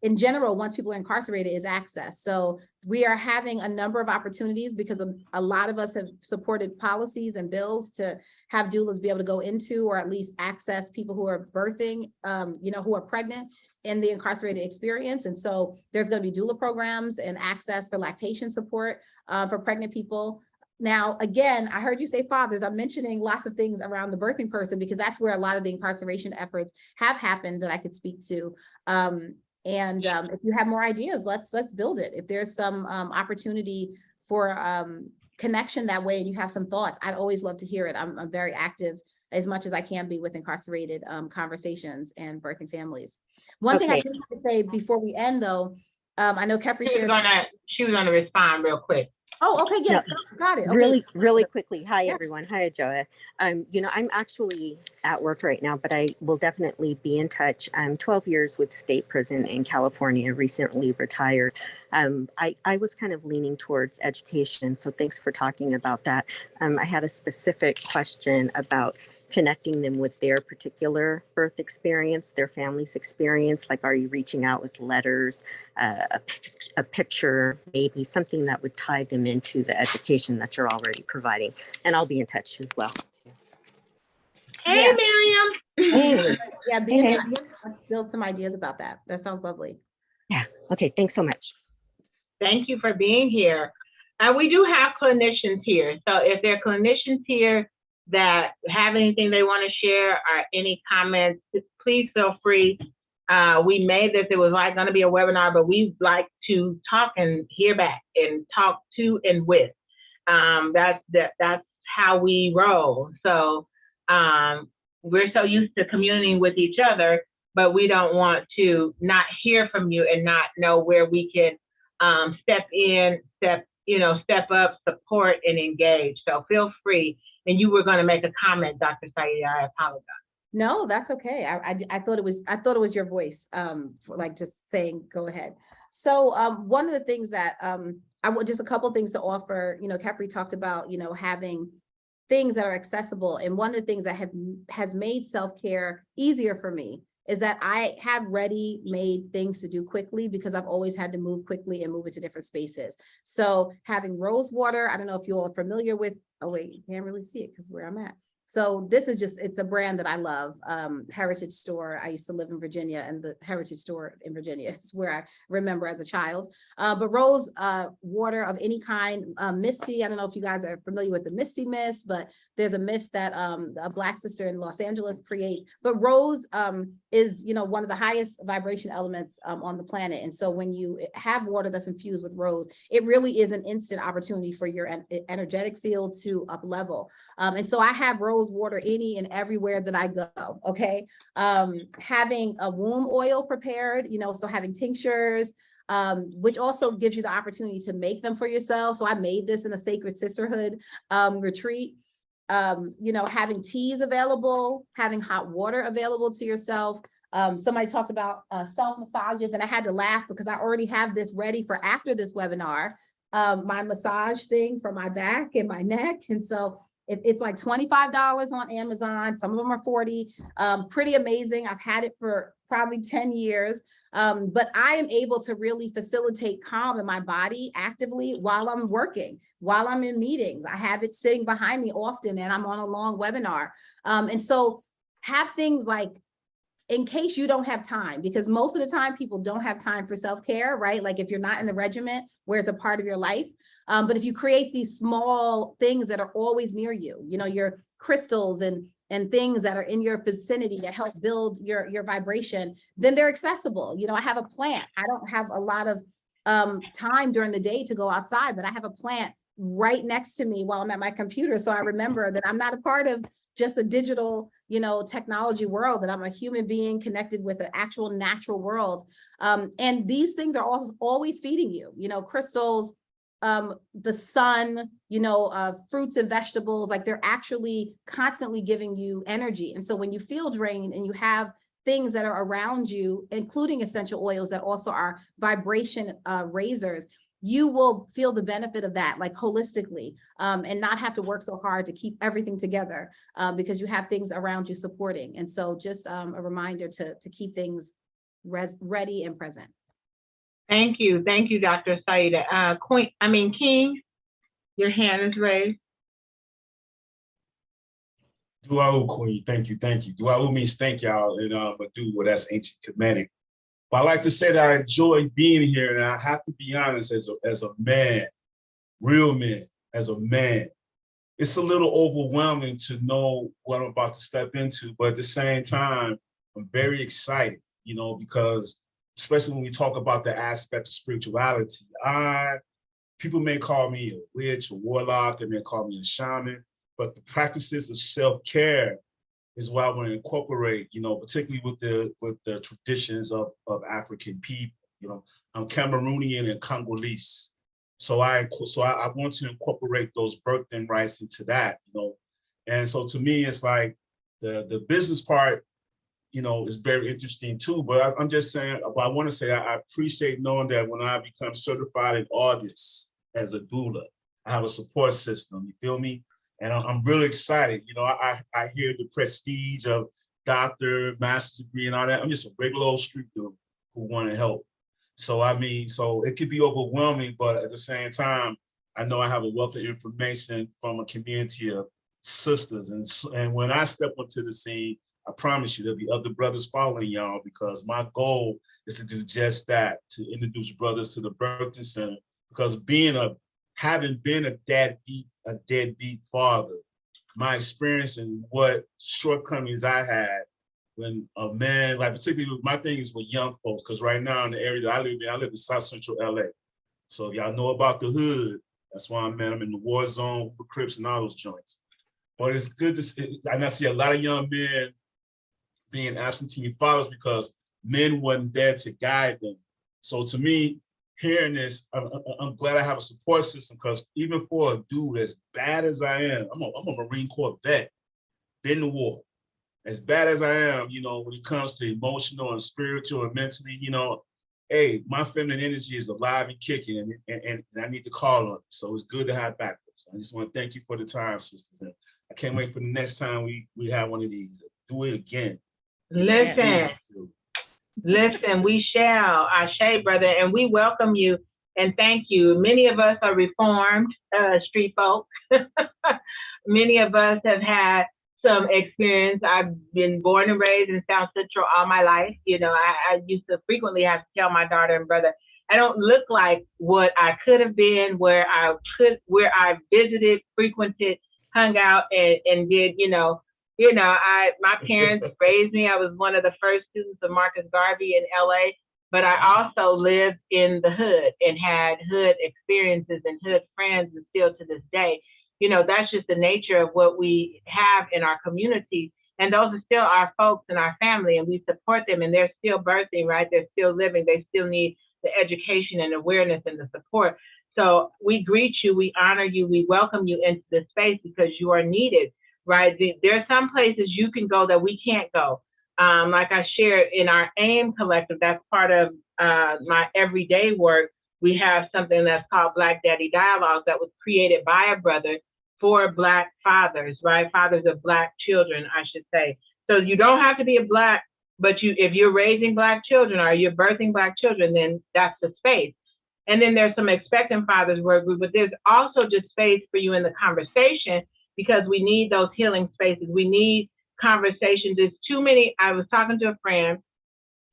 in general, once people are incarcerated, is access. So we are having a number of opportunities, because a lot of us have supported policies and bills to have doulas be able to go into, or at least access people who are birthing, who are pregnant in the incarcerated experience. And so there's going to be doula programs and access for lactation support for pregnant people. Now, again, I heard you say fathers. I'm mentioning lots of things around the birthing person, because that's where a lot of the incarceration efforts have happened that I could speak to. If you have more ideas, let's build it. If there's some opportunity for connection that way, and you have some thoughts, I'd always love to hear it. I'm very active as much as I can be with incarcerated conversations and birthing families. One thing I do want to say before we end, though, I know Kefri shares. She was gonna respond real quick. Oh, okay, yes, got it. Okay. Really quickly. Hi, everyone. Hi, Joa. I'm actually at work right now, but I will definitely be in touch. I'm 12 years with state prison in California, recently retired. I was kind of leaning towards education, so thanks for talking about that. I had a specific question about connecting them with their particular birth experience, their family's experience. Like, are you reaching out with letters, a picture, maybe something that would tie them into the education that you're already providing? And I'll be in touch as well. Hey, Miriam. Hey. Yeah, let's build some ideas about that. That sounds lovely. Yeah. Okay. Thanks so much. Thank you for being here. And we do have clinicians here. So if there are clinicians here that have anything they want to share or any comments, please feel free we made this, it was like going to be a webinar, but we like to talk and hear back and talk to and with. That's how we roll. So we're so used to communing with each other, but we don't want to not hear from you and not know where we can step in, step up, support, and engage. So feel free. And you were going to make a comment, Dr. Saida. I apologize. No, that's okay. I thought it was your voice, for like just saying, go ahead. So one of the things that I want, just a couple of things to offer, Kefri talked about, having things that are accessible. And one of the things that has made self-care easier for me is that I have ready-made things to do quickly because I've always had to move quickly and move into different spaces. So having rose water, I don't know if you all are familiar with, oh wait, you can't really see it because where I'm at. So this is it's a brand that I love, Heritage Store. I used to live in Virginia, and the Heritage Store in Virginia is where I remember as a child. But rose water of any kind, Misty, I don't know if you guys are familiar with the Misty mist, but there's a mist that a Black sister in Los Angeles creates. But rose is, one of the highest vibration elements on the planet. And so when you have water that's infused with rose, it really is an instant opportunity for your energetic field to up level. And so I have rose water any and everywhere that I go, okay? Having a womb oil prepared, so having tinctures, which also gives you the opportunity to make them for yourself. So I made this in a Sacred Sisterhood retreat. Having teas available, having hot water available to yourself. Somebody talked about self massages, and I had to laugh because I already have this ready for after this webinar, my massage thing for my back and my neck. And so it's like $25 on Amazon. Some of them are $40. Pretty amazing. I've had it for probably 10 years. But I am able to really facilitate calm in my body actively while I'm working, while I'm in meetings. I have it sitting behind me often, and I'm on a long webinar. And so have things like, in case you don't have time, because most of the time people don't have time for self-care, right? Like if you're not in the regiment where it's a part of your life. But if you create these small things that are always near you, your crystals and things that are in your vicinity to help build your vibration, then they're accessible. I have a plant. I don't have a lot of time during the day to go outside, but I have a plant right next to me while I'm at my computer. So I remember that I'm not a part of just a digital, technology world, that I'm a human being connected with the actual natural world. And these things are always feeding you, crystals, the sun, fruits and vegetables, like they're actually constantly giving you energy. And so when you feel drained and you have things that are around you, including essential oils that also are vibration raisers, you will feel the benefit of that, like holistically, and not have to work so hard to keep everything together because you have things around you supporting. And so just a reminder to keep things ready and present. Thank you, Dr. Saida. King, your hand is raised. Duau, Queen, thank you. Duau means thank y'all, and Madu, well, that's ancient Kemetic. But I like to say that I enjoy being here, and I have to be honest, as a man, real man, as a man, it's a little overwhelming to know what I'm about to step into, but at the same time, I'm very excited, because especially when we talk about the aspect of spirituality, people may call me a witch, a warlock, they may call me a shaman, but the practices of self-care is what I want to incorporate, particularly with the traditions of African people. I'm Cameroonian and Congolese. So I want to incorporate those birthing rights into that, And so to me, it's like the business part, is very interesting too. But I'm just saying, but I want to say I appreciate knowing that when I become certified in August as a doula, I have a support system, you feel me? And I'm really excited. I hear the prestige of doctor, master's degree and all that. I'm just a regular old street dude who want to help. So so it could be overwhelming, but at the same time, I know I have a wealth of information from a community of sisters. And when I step onto the scene, I promise you there'll be other brothers following y'all, because my goal is to do just that, to introduce brothers to the birthing center. Because having been a deadbeat father, my experience and what shortcomings I had when a man, like particularly my thing is with young folks, because right now in the area that I live in South Central LA. So if y'all know about the hood, that's why I'm in the war zone for Crips and all those joints. But it's good to see, and I see a lot of young men being absentee fathers because men wasn't there to guide them. So to me, hearing this, I'm glad I have a support system, because even for a dude as bad as I am, I'm a Marine Corps vet, been in the war. As bad as I am, you know, when it comes to emotional and spiritual and mentally, you know, hey, my feminine energy is alive and kicking, and I need to call on it. So it's good to have backups. I just want to thank you for the time, sisters. And I can't wait for the next time we have one of these. Do it again. Listen, listen, we shall, Ashe, brother, and we welcome you and thank you. Many of us are reformed street folk. Many of us have had some experience. I've been born and raised in South Central all my life. You know, I used to frequently have to tell my daughter and brother, I don't look like what I could have been, where I visited, frequented, hung out, and did, my parents raised me. I was one of the first students of Marcus Garvey in LA, but I also lived in the hood and had hood experiences and hood friends, and still to this day. You know, that's just the nature of what we have in our community. And those are still our folks and our family, and we support them, and they're still birthing, right? They're still living. They still need the education and awareness and the support. So we greet you, we honor you, we welcome you into this space because you are needed, right? There are some places you can go that we can't go. Like I shared in our AIM collective, that's part of my everyday work. We have something that's called Black Daddy Dialogues that was created by a brother for Black fathers, right? Fathers of Black children, I should say. So you don't have to be a Black, but if you're raising Black children or you're birthing Black children, then that's the space. And then there's some expectant fathers work group, but there's also just space for you in the conversation, because we need those healing spaces. We need conversations. There's too many. I was talking to a friend,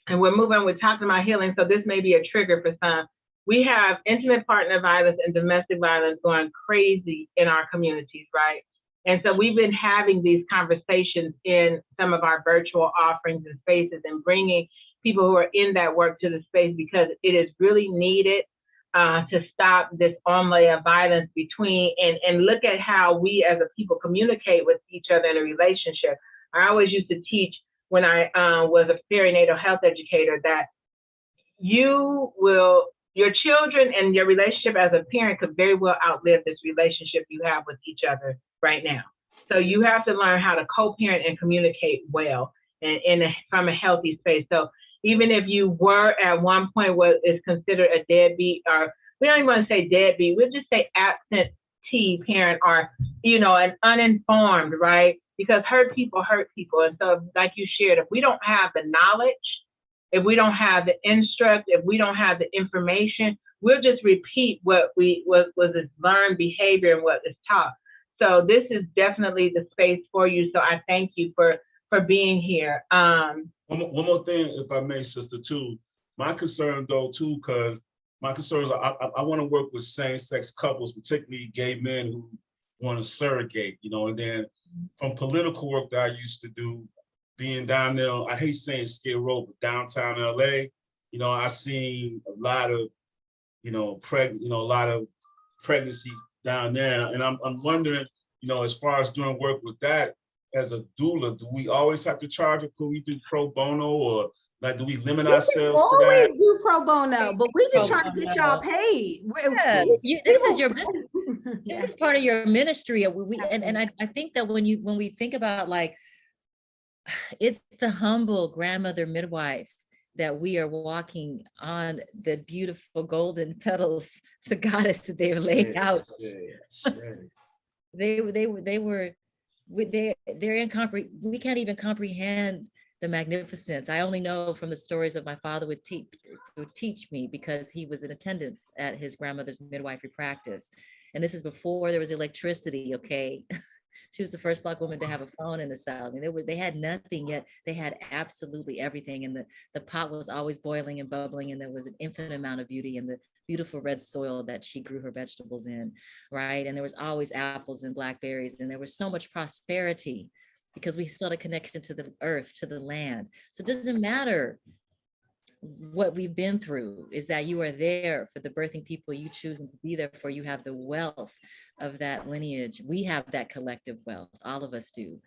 and we're talking about healing, so this may be a trigger for some. We have intimate partner violence and domestic violence going crazy in our communities, right? And so we've been having these conversations in some of our virtual offerings and spaces, and bringing people who are in that work to the space, because it is really needed to stop this onlay of violence between, and look at how we as a people communicate with each other in a relationship. I always used to teach when I was a perinatal health educator that your children and your relationship as a parent could very well outlive this relationship you have with each other right now. So you have to learn how to co-parent and communicate well and from a healthy space. So even if you were at one point what is considered a deadbeat, or we don't even want to say deadbeat, we'll just say absentee parent, or, an uninformed, right? Because hurt people hurt people. And so like you shared, if we don't have the knowledge, if we don't have the instruct, if we don't have the information, we'll just repeat what was learned behavior and what is taught. So this is definitely the space for you. So I thank you for being here. One more thing, if I may, sister, too. My concern, though, too, because my concern is I want to work with same-sex couples, particularly gay men who want to surrogate, and then from political work that I used to do, being down there, I hate saying Skid Row, but downtown LA, I seen a lot of, a lot of pregnancy down there. And I'm wondering, as far as doing work with that, as a doula, do we always have to charge it? Could we do pro bono, or like do we limit ourselves to that? Always do pro bono, but we just trying to get y'all paid. Yeah, this is your business. This is part of your ministry. And I think that when we think about, like, it's the humble grandmother midwife that we are walking on, the beautiful golden petals, the goddess that they've laid out. We can't even comprehend the magnificence. I only know from the stories of my father would teach me, because he was in attendance at his grandmother's midwifery practice. And this is before there was electricity, okay? She was the first Black woman to have a phone in the South. I mean, they had nothing, yet they had absolutely everything. And the pot was always boiling and bubbling, and there was an infinite amount of beauty in the beautiful red soil that she grew her vegetables in, right? And there was always apples and blackberries, and there was so much prosperity because we still have a connection to the earth, to the land. So it doesn't matter what we've been through, is that you are there for the birthing people you choose to be there for. You have the wealth of that lineage. We have that collective wealth, all of us do,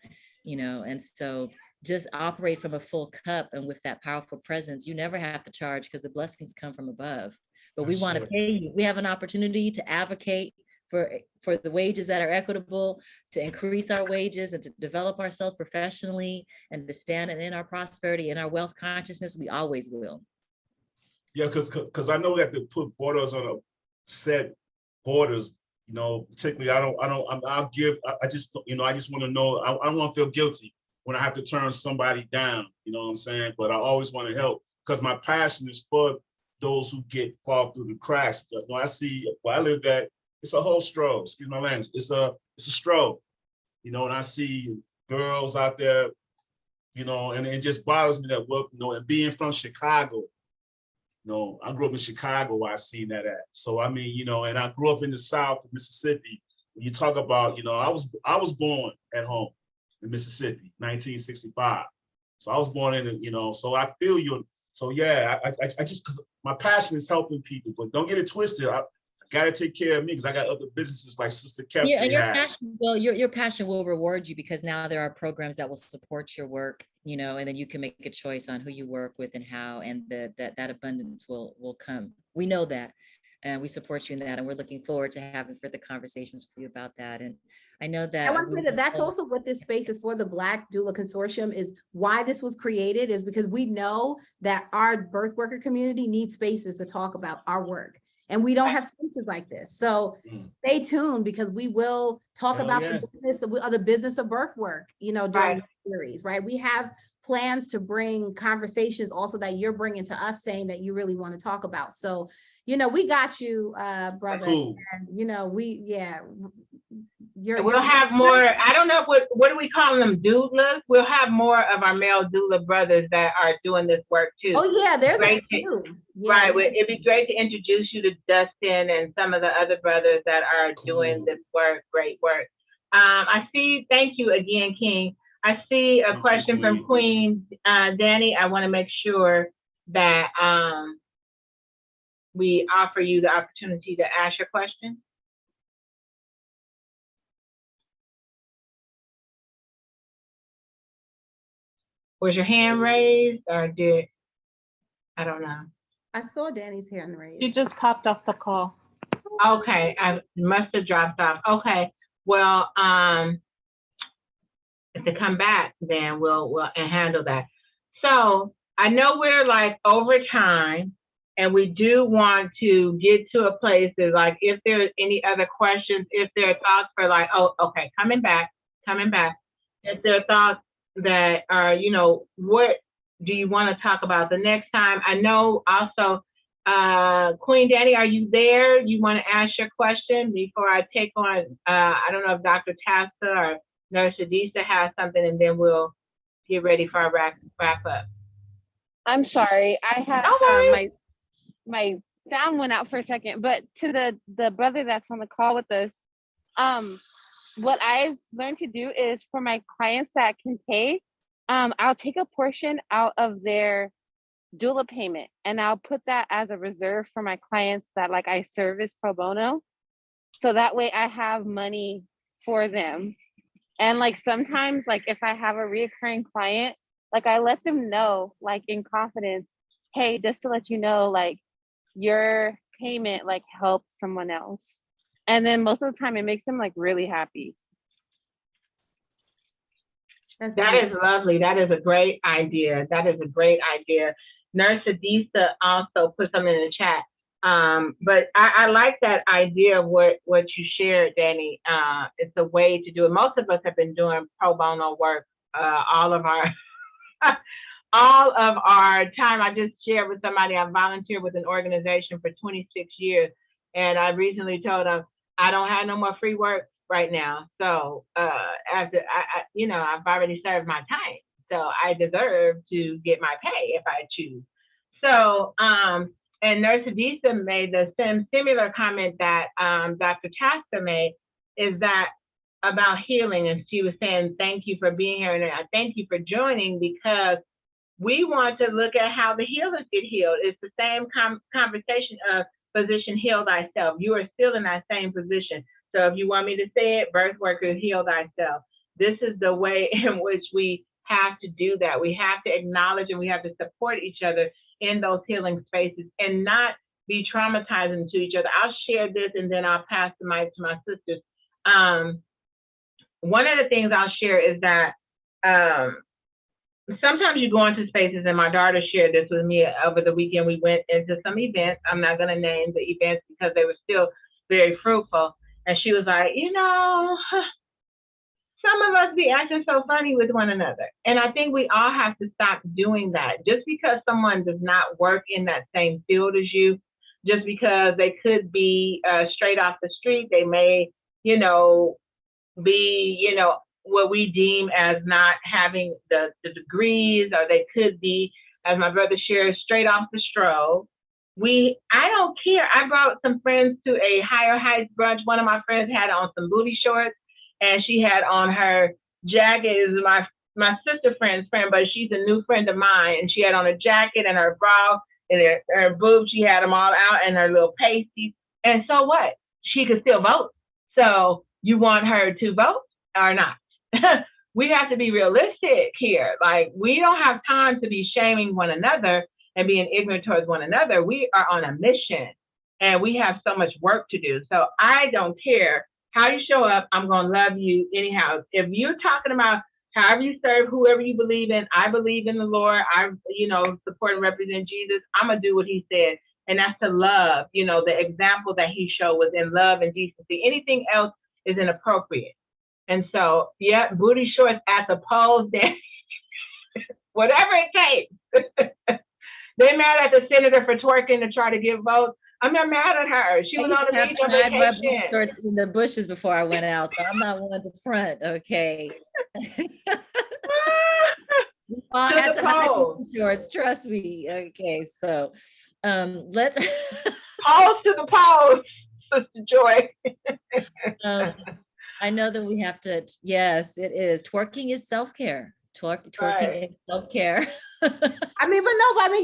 you know, and so just operate from a full cup, and with that powerful presence, you never have to charge because the blessings come from above. But we want to pay you. We have an opportunity to advocate for the wages that are equitable, to increase our wages and to develop ourselves professionally and to stand in our prosperity and our wealth consciousness. We always will. Yeah, because I know that to put borders on a set borders, you know, particularly I just, you know, I just want to know, I don't want to feel guilty when I have to turn somebody down, you know what I'm saying? But I always want to help because my passion is for those who fall through the cracks. But no, I see where I live at, it's a whole stroll, excuse my language. It's a stroll, you know, and I see girls out there, you know, and it just bothers me that, well, you know, and being from Chicago, you know, I grew up in Chicago where I seen that at. So, I mean, you know, and I grew up in the South of Mississippi. When you talk about, you know, I was born at home in Mississippi, 1965. So I was born in, you know, so I feel you. So yeah, I just, because my passion is helping people, but don't get it twisted. I got to take care of me because I got other businesses like Sister Kevin. Yeah, and your passion will reward you, because now there are programs that will support your work, you know, and then you can make a choice on who you work with and how, and that abundance will come. We know that, and we support you in that, and we're looking forward to having further conversations with you about that. And I know that I want to say that that's also what this space is for. The Black Doula Consortium is why this was created, is because we know that our birth worker community needs spaces to talk about our work. And we don't have spaces like this. So stay tuned, because we will talk about the business of birth work, you know, during the series, right? We have plans to bring conversations also that you're bringing to us, saying that you really want to talk about. So, you know, we got you, brother. Cool. And, you know, we'll have more. I don't know what do we call them, doulas? We'll have more of our male doula brothers that are doing this work too. Oh yeah, there's a few. Right, it'd be great to introduce you to Dustin and some of the other brothers that are doing this work. Great work. I see. Thank you again, King. I see a question from Queen Danny. I want to make sure that we offer you the opportunity to ask your question. Was your hand raised, or I don't know. I saw Danny's hand raised. You just popped off the call. Okay, I must have dropped off. Okay, well, to come back, then we'll handle that. So I know we're like over time, and we do want to get to a place that, like, if there's any other questions, if there are thoughts for like, oh, okay, coming back. If there are thoughts that are, you know, what do you want to talk about the next time? I know also, Queen Danny, are you there? You want to ask your question before I take on, I don't know if Dr. Tasta or Nurse Adisa has something, and then we'll get ready for our wrap up. I'm sorry, I have my sound went out for a second, but to the brother that's on the call with us, what I've learned to do is, for my clients that can pay, I'll take a portion out of their doula payment, and I'll put that as a reserve for my clients that, like, I service pro bono. So that way I have money for them. And like, sometimes, like, if I have a reoccurring client, like, I let them know, like, in confidence, hey, just to let you know, like, your payment, like, helps someone else. And then most of the time it makes them, like, really happy. That is lovely. That is a great idea. Nurse Adisa also put something in the chat. But I like that idea of what you shared, Danny. It's a way to do it. Most of us have been doing pro bono work all of our time. I just shared with somebody, I volunteered with an organization for 26 years, and I recently told them I don't have no more free work right now. So after I've already served my time, so I deserve to get my pay if I choose. So and Nurse Adisa made the similar comment that Dr. Tasker made, is that about healing, and she was saying, thank you for being here, and I thank you for joining, because we want to look at how the healers get healed. It's the same conversation of physician, heal thyself. You are still in that same position. So if you want me to say it, Birthworkers, heal thyself. This is the way in which we have to do that. We have to acknowledge and we have to support each other in those healing spaces and not be traumatizing to each other. I'll share this and then I'll pass the mic to my sisters. One of the things I'll share is that sometimes you go into spaces, and my daughter shared this with me over the weekend. We went into some events. I'm not going to name the events because they were still very fruitful. And she was like, you know, some of us be acting so funny with one another. And I think we all have to stop doing that. Just because someone does not work in that same field as you, just because they could be straight off the street, they may, you know, be, you know, what we deem as not having the degrees, or they could be, as my brother shares, straight off the stroll. I don't care. I brought some friends to a Higher Heights brunch. One of my friends had on some booty shorts, and she had on her jacket. Is my sister friend's friend, but she's a new friend of mine, and she had on a jacket and her bra and her boobs. She had them all out, and her little pasties. And so what? She could still vote. So you want her to vote or not? We have to be realistic here. Like, we don't have time to be shaming one another and being ignorant towards one another. We are on a mission and we have so much work to do. So I don't care how you show up. I'm going to love you anyhow. If you're talking about however you serve, whoever you believe in, I believe in the Lord. I, you know, support and represent Jesus. I'm going to do what he said. And that's to love. You know, the example that he showed was in love and decency. Anything else is inappropriate. And so, yeah, booty shorts at the polls, whatever it takes. They mad at the senator for twerking to try to get votes. I'm not mad at her. She was on the beach on vacation. My booty shorts in the bushes before I went out, so I'm not one at the front. Okay. I had to hide booty shorts. Trust me. Okay, so let's pause to the pause, Sister Joy. I know that we have to, yes, it is. Twerking is self-care. Twerking is self-care. I mean,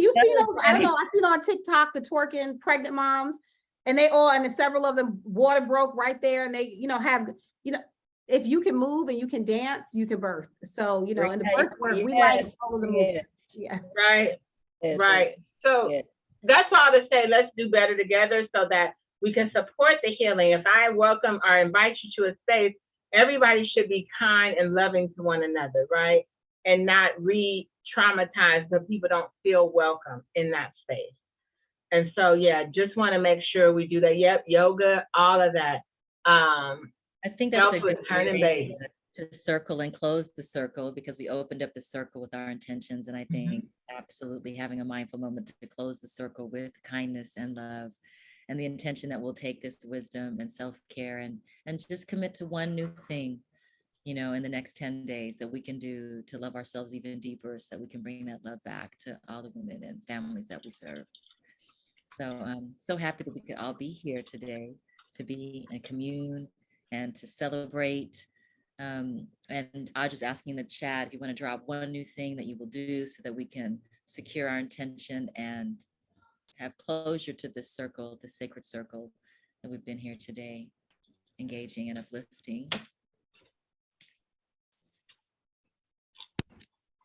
you see those, I don't know, I seen on TikTok the twerking pregnant moms, and they all, and several of them, water broke right there, and they, you know, have, you know, if you can move and you can dance, you can birth. So, you know, in the birth work, we like all of the movements. Yeah. Right. So that's all to say, let's do better together so that we can support the healing. If I welcome or invite you to a space, everybody should be kind and loving to one another, right? And not re-traumatize so people don't feel welcome in that space. And so, yeah, just want to make sure we do that. Yep, yoga, all of that. I think that's a good way to circle and close the circle, because we opened up the circle with our intentions. And I think absolutely having a mindful moment to close the circle with kindness and love, and the intention that we'll take this wisdom and self-care and just commit to one new thing, you know, in the next 10 days that we can do to love ourselves even deeper, so that we can bring that love back to all the women and families that we serve. So I'm so happy that we could all be here today to be and commune and to celebrate. And I'll just asking in the chat if you want to drop one new thing that you will do so that we can secure our intention and have closure to this circle, the sacred circle that we've been here today, engaging and uplifting.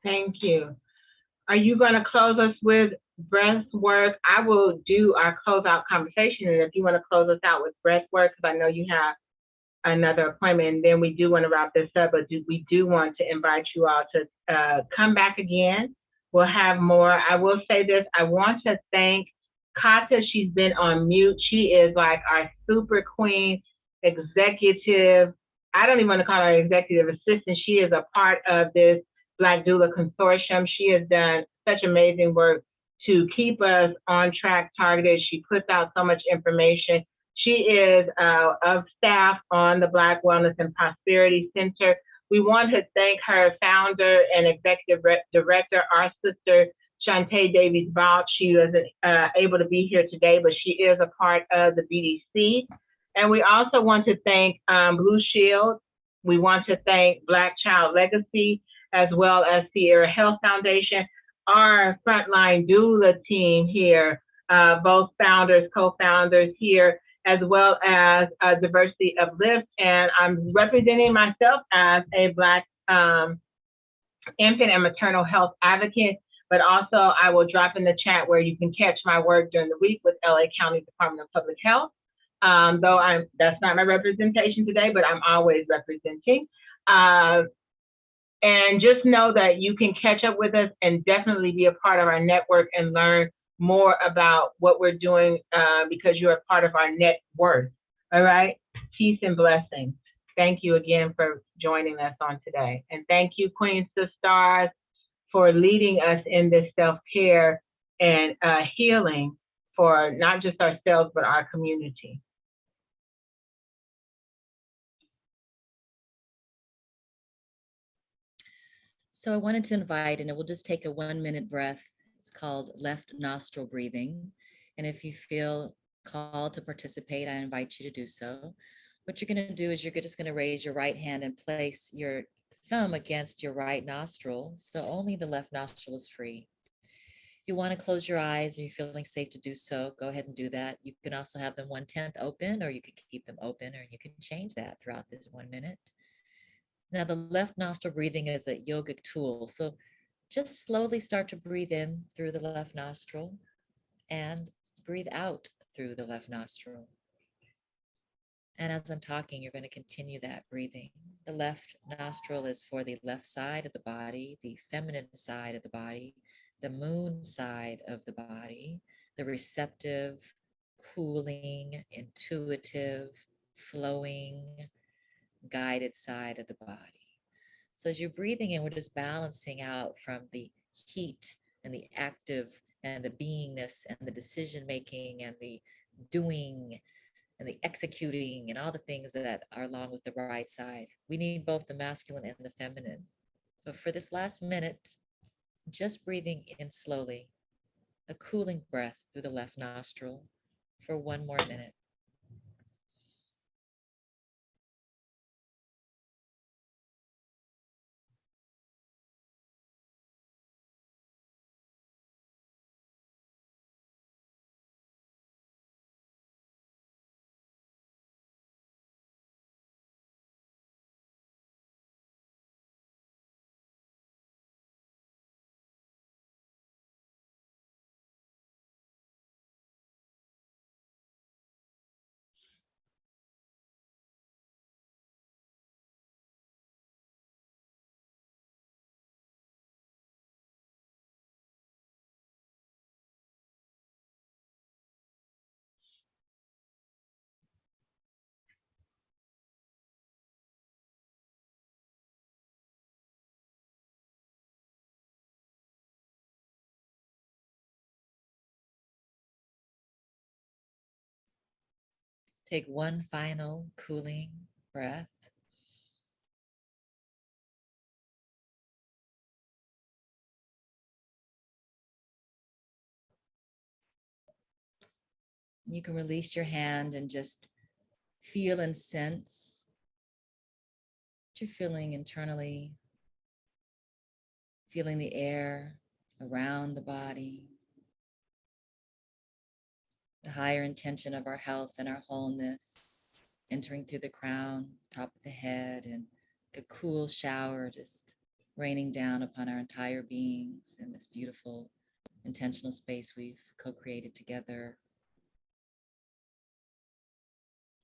Thank you. Are you going to close us with breath work? I will do our closeout conversation, and if you want to close us out with breath work, because I know you have another appointment, and then we do want to wrap this up, but we do want to invite you all to come back again. We'll have more. I will say this, I want to thank Kata. She's been on mute. She is like our super queen executive. I don't even want to call her executive assistant. She is a part of this BLACK Doula Consortium. She has done such amazing work to keep us on track, targeted. She puts out so much information. She is of staff on the Black Wellness and Prosperity Center. We want to thank her founder and executive director, our sister, Shantae Davies-Balch. She wasn't able to be here today, but she is a part of the BDC. And we also want to thank Blue Shield We want to thank Black Child Legacy as well as Sierra Health Foundation, our frontline doula team here, both founders, co-founders here, as well as Diversity Uplift. And I'm representing myself as a Black infant and maternal health advocate, but also I will drop in the chat where you can catch my work during the week with LA County Department of Public Health. Though that's not my representation today, but I'm always representing. And just know that you can catch up with us and definitely be a part of our network and learn more about what we're doing because you're a part of our net worth. All right, peace and blessings. Thank you again for joining us on today. And thank you, Queens to Stars, for leading us in this self-care and healing for not just ourselves, but our community. So I wanted to invite, and we'll just take a 1-minute breath. It's called left nostril breathing. And if you feel called to participate, I invite you to do so. What you're gonna do is you're just gonna raise your right hand and place your thumb against your right nostril. So only the left nostril is free. If you wanna close your eyes and you're feeling safe to do so, go ahead and do that. You can also have them 1/10 open, or you can keep them open, or you can change that throughout this 1 minute. Now, the left nostril breathing is a yogic tool. So just slowly start to breathe in through the left nostril and breathe out through the left nostril. And as I'm talking, you're going to continue that breathing. The left nostril is for the left side of the body, the feminine side of the body, the moon side of the body, the receptive, cooling, intuitive, flowing, guided side of the body. So as you're breathing in, we're just balancing out from the heat and the active and the beingness and the decision making and the doing and the executing and all the things that are along with the right side. We need both the masculine and the feminine. But for this last minute, just breathing in slowly, a cooling breath through the left nostril for 1 more minute. Take one final cooling breath. You can release your hand and just feel and sense what you're feeling internally, feeling the air around the body, the higher intention of our health and our wholeness, entering through the crown, top of the head, and a cool shower just raining down upon our entire beings in this beautiful intentional space we've co-created together.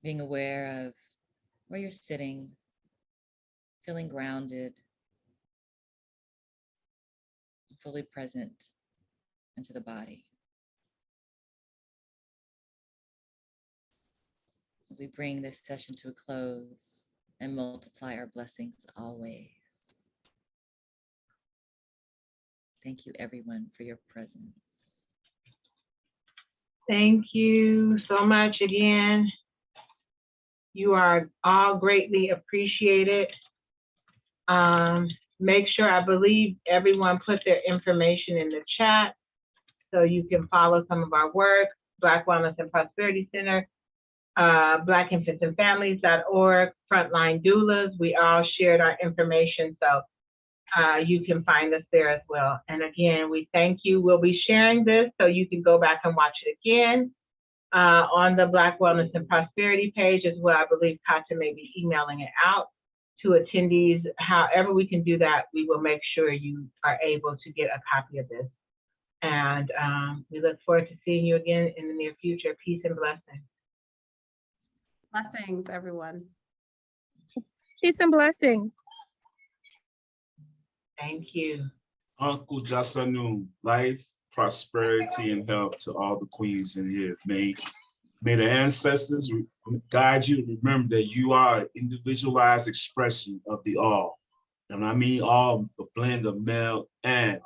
Being aware of where you're sitting, feeling grounded, fully present into the body. As we bring this session to a close and multiply our blessings always. Thank you, everyone, for your presence. Thank you so much again. You are all greatly appreciated. Make sure, I believe everyone put their information in the chat so you can follow some of our work. Black Wellness and Prosperity Center blackinfantsandfamilies.org, Frontline Doulas. We all shared our information, so you can find us there as well. And again, we thank you. We'll be sharing this so you can go back and watch it again on the Black Wellness and Prosperity page as well. I believe Kata may be emailing it out to attendees. However we can do that, we will make sure you are able to get a copy of this. And we look forward to seeing you again in the near future. Peace and blessings. Blessings, everyone. Peace and blessings. Thank you. Uncle Jasanu, life, prosperity, and health to all the queens in here. May the ancestors guide you to remember that you are an individualized expression of the all. And I mean all, the blend of male and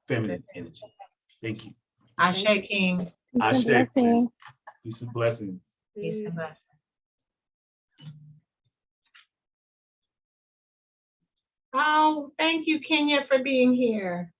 feminine energy. Thank you. Ashe King. Ashe. Blessings. Peace and blessings. Peace and blessings. Oh, thank you, Kenya, for being here.